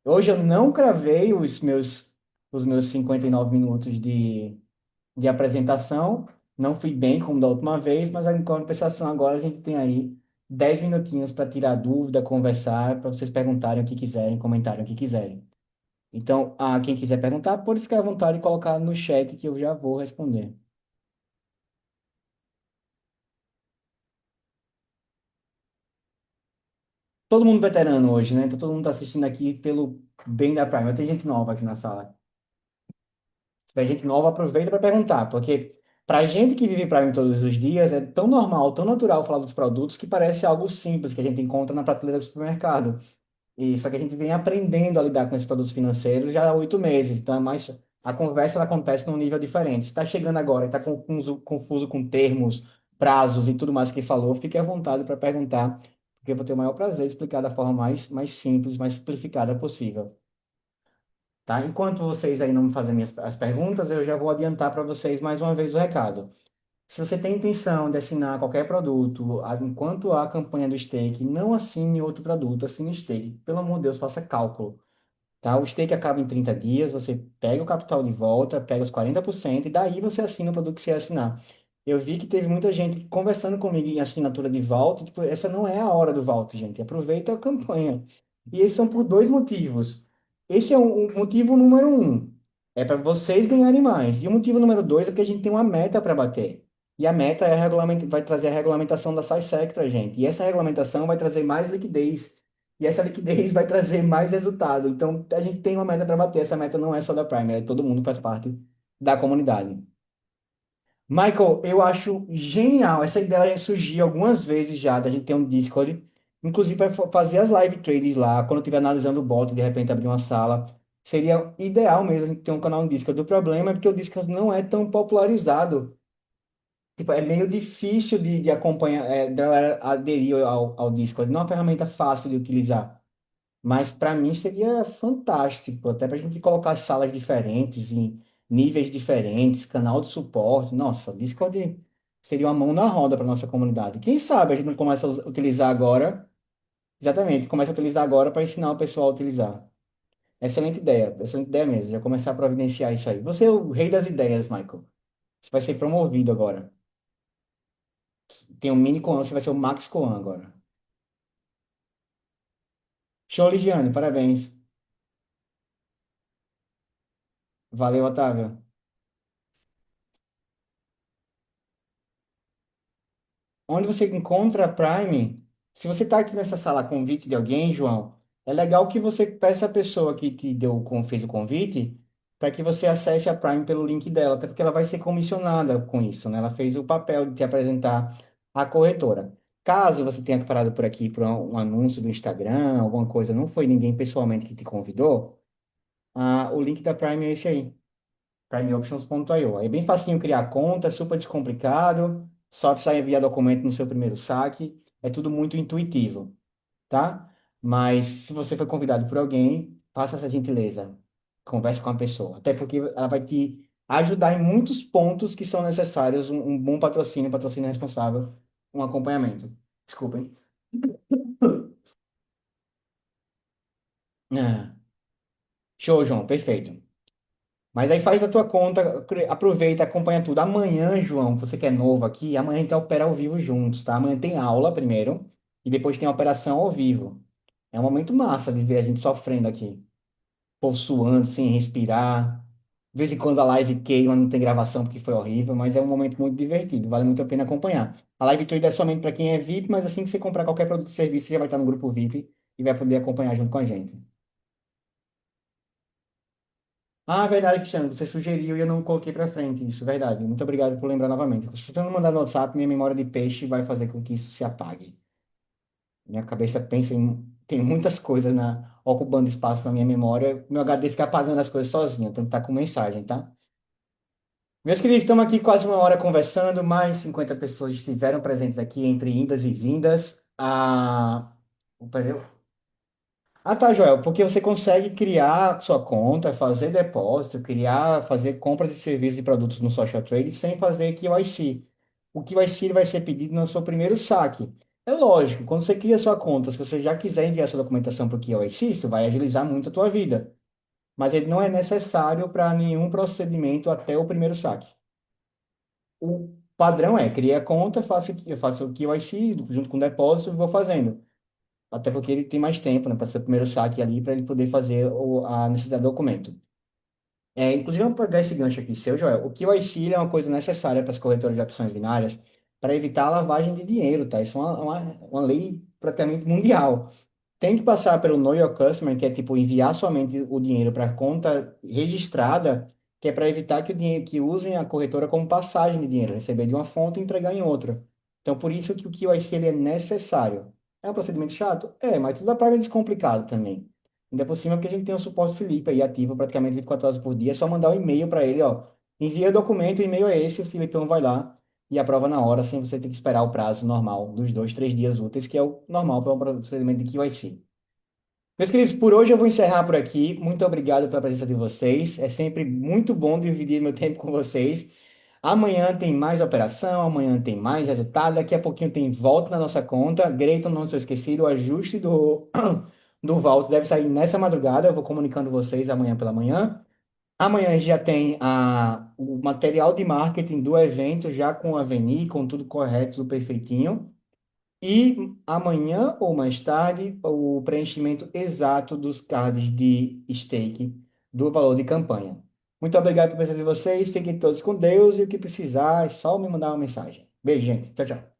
Hoje eu não cravei os meus 59 minutos de apresentação, não fui bem como da última vez, mas em compensação agora a gente tem aí 10 minutinhos para tirar dúvida, conversar, para vocês perguntarem o que quiserem, comentarem o que quiserem. Então, quem quiser perguntar, pode ficar à vontade e colocar no chat que eu já vou responder. Todo mundo veterano hoje, né? Então todo mundo está assistindo aqui pelo bem da Prime. Tem gente nova aqui na sala. Se tiver gente nova, aproveita para perguntar, porque para gente que vive Prime todos os dias, é tão normal, tão natural falar dos produtos que parece algo simples que a gente encontra na prateleira do supermercado. E só que a gente vem aprendendo a lidar com esses produtos financeiros já há 8 meses. Então, a conversa ela acontece num nível diferente. Se está chegando agora e está confuso com termos, prazos e tudo mais que falou, fique à vontade para perguntar, porque eu vou ter o maior prazer de explicar da forma mais simples, mais simplificada possível. Tá? Enquanto vocês aí não me fazem as perguntas, eu já vou adiantar para vocês mais uma vez o recado. Se você tem intenção de assinar qualquer produto, enquanto há a campanha do Stake, não assine outro produto, assine o Stake. Pelo amor de Deus, faça cálculo. Tá? O stake acaba em 30 dias, você pega o capital de volta, pega os 40% e daí você assina o produto que você assinar. Eu vi que teve muita gente conversando comigo em assinatura de vault, tipo, essa não é a hora do vault, gente. Aproveita a campanha. E esses são por dois motivos. Esse é o motivo número um, é para vocês ganharem mais. E o motivo número dois é que a gente tem uma meta para bater. E a meta é vai trazer a regulamentação da SciSec para a gente. E essa regulamentação vai trazer mais liquidez e essa liquidez vai trazer mais resultado. Então, a gente tem uma meta para bater. Essa meta não é só da Primer, todo mundo faz parte da comunidade. Michael, eu acho genial. Essa ideia surgiu algumas vezes já, da gente ter um Discord, inclusive para fazer as live trades lá, quando eu estiver analisando o bot, de repente abrir uma sala. Seria ideal mesmo a gente ter um canal no Discord. O problema é porque o Discord não é tão popularizado. Tipo, é meio difícil de acompanhar, da galera aderir ao Discord. Não é uma ferramenta fácil de utilizar. Mas para mim seria fantástico, até para a gente colocar salas diferentes, em níveis diferentes, canal de suporte. Nossa, o Discord seria uma mão na roda para nossa comunidade. Quem sabe a gente não começa a utilizar agora, exatamente, começa a utilizar agora para ensinar o pessoal a utilizar. Excelente ideia mesmo. Já começar a providenciar isso aí. Você é o rei das ideias, Michael. Você vai ser promovido agora. Tem um mini Coan, você vai ser o Max Coan agora. Show, Ligiane, parabéns. Valeu, Otávio. Onde você encontra a Prime, se você está aqui nessa sala a convite de alguém, João, é legal que você peça a pessoa que fez o convite para que você acesse a Prime pelo link dela, até porque ela vai ser comissionada com isso, né? Ela fez o papel de te apresentar a corretora. Caso você tenha parado por aqui por um anúncio do Instagram, alguma coisa, não foi ninguém pessoalmente que te convidou, o link da Prime é esse aí. primeoptions.io. É bem facinho criar conta, é super descomplicado, só precisa enviar documento no seu primeiro saque, é tudo muito intuitivo, tá? Mas se você foi convidado por alguém, faça essa gentileza, converse com a pessoa, até porque ela vai te ajudar em muitos pontos que são necessários, um bom patrocínio, patrocínio responsável, um acompanhamento. Desculpem. Ah, show, João, perfeito. Mas aí faz a tua conta, aproveita, acompanha tudo. Amanhã, João, você que é novo aqui, amanhã a gente opera ao vivo juntos, tá? Amanhã tem aula primeiro e depois tem a operação ao vivo. É um momento massa de ver a gente sofrendo aqui. O povo suando, sem respirar. De vez em quando a live queima, não tem gravação porque foi horrível, mas é um momento muito divertido, vale muito a pena acompanhar. A live Trader é somente para quem é VIP, mas assim que você comprar qualquer produto ou serviço, você já vai estar no grupo VIP e vai poder acompanhar junto com a gente. Ah, verdade, Cristiano, você sugeriu e eu não coloquei para frente isso, verdade. Muito obrigado por lembrar novamente. Se você não mandar no WhatsApp, minha memória de peixe vai fazer com que isso se apague. Minha cabeça pensa em. Tem muitas coisas ocupando espaço na minha memória. Meu HD fica apagando as coisas sozinho, tem que estar com mensagem, tá? Meus queridos, estamos aqui quase uma hora conversando, mais 50 pessoas estiveram presentes aqui entre indas e vindas. Opa, Ah, tá, Joel, porque você consegue criar sua conta, fazer depósito, fazer compra de serviços e produtos no Social Trade sem fazer KYC. O KYC ele vai ser pedido no seu primeiro saque. É lógico, quando você cria sua conta, se você já quiser enviar sua documentação para o KYC, isso vai agilizar muito a tua vida. Mas ele não é necessário para nenhum procedimento até o primeiro saque. O padrão é, cria a conta, eu faço o KYC junto com o depósito e vou fazendo. Até porque ele tem mais tempo, né, para ser o primeiro saque ali, para ele poder fazer a necessidade do documento. Inclusive, vamos pegar esse gancho aqui, seu Joel. O KYC ele é uma coisa necessária para as corretoras de ações binárias para evitar a lavagem de dinheiro, tá? Isso é uma lei praticamente mundial. Tem que passar pelo Know Your Customer, que é tipo enviar somente o dinheiro para a conta registrada, que é para evitar que o dinheiro que usem a corretora como passagem de dinheiro, receber de uma fonte e entregar em outra. Então, por isso que o KYC ele é necessário. É um procedimento chato? É, mas tudo dá para descomplicado também. Ainda por cima, porque a gente tem o suporte Felipe aí ativo praticamente 24 horas por dia, é só mandar um e-mail para ele, ó. Envia o documento, o e-mail é esse, o Filipão vai lá e aprova na hora, sem você ter que esperar o prazo normal dos 2, 3 dias úteis, que é o normal para um procedimento de KYC. Meus queridos, por hoje eu vou encerrar por aqui. Muito obrigado pela presença de vocês. É sempre muito bom dividir meu tempo com vocês. Amanhã tem mais operação, amanhã tem mais resultado. Daqui a pouquinho tem volta na nossa conta. Greiton, não se esqueci, o ajuste do Vault deve sair nessa madrugada. Eu vou comunicando vocês amanhã pela manhã. Amanhã já tem o material de marketing do evento, já com a Veni, com tudo correto, tudo perfeitinho. E amanhã ou mais tarde, o preenchimento exato dos cards de stake do valor de campanha. Muito obrigado pela presença de vocês. Fiquem todos com Deus e o que precisar é só me mandar uma mensagem. Beijo, gente. Tchau, tchau.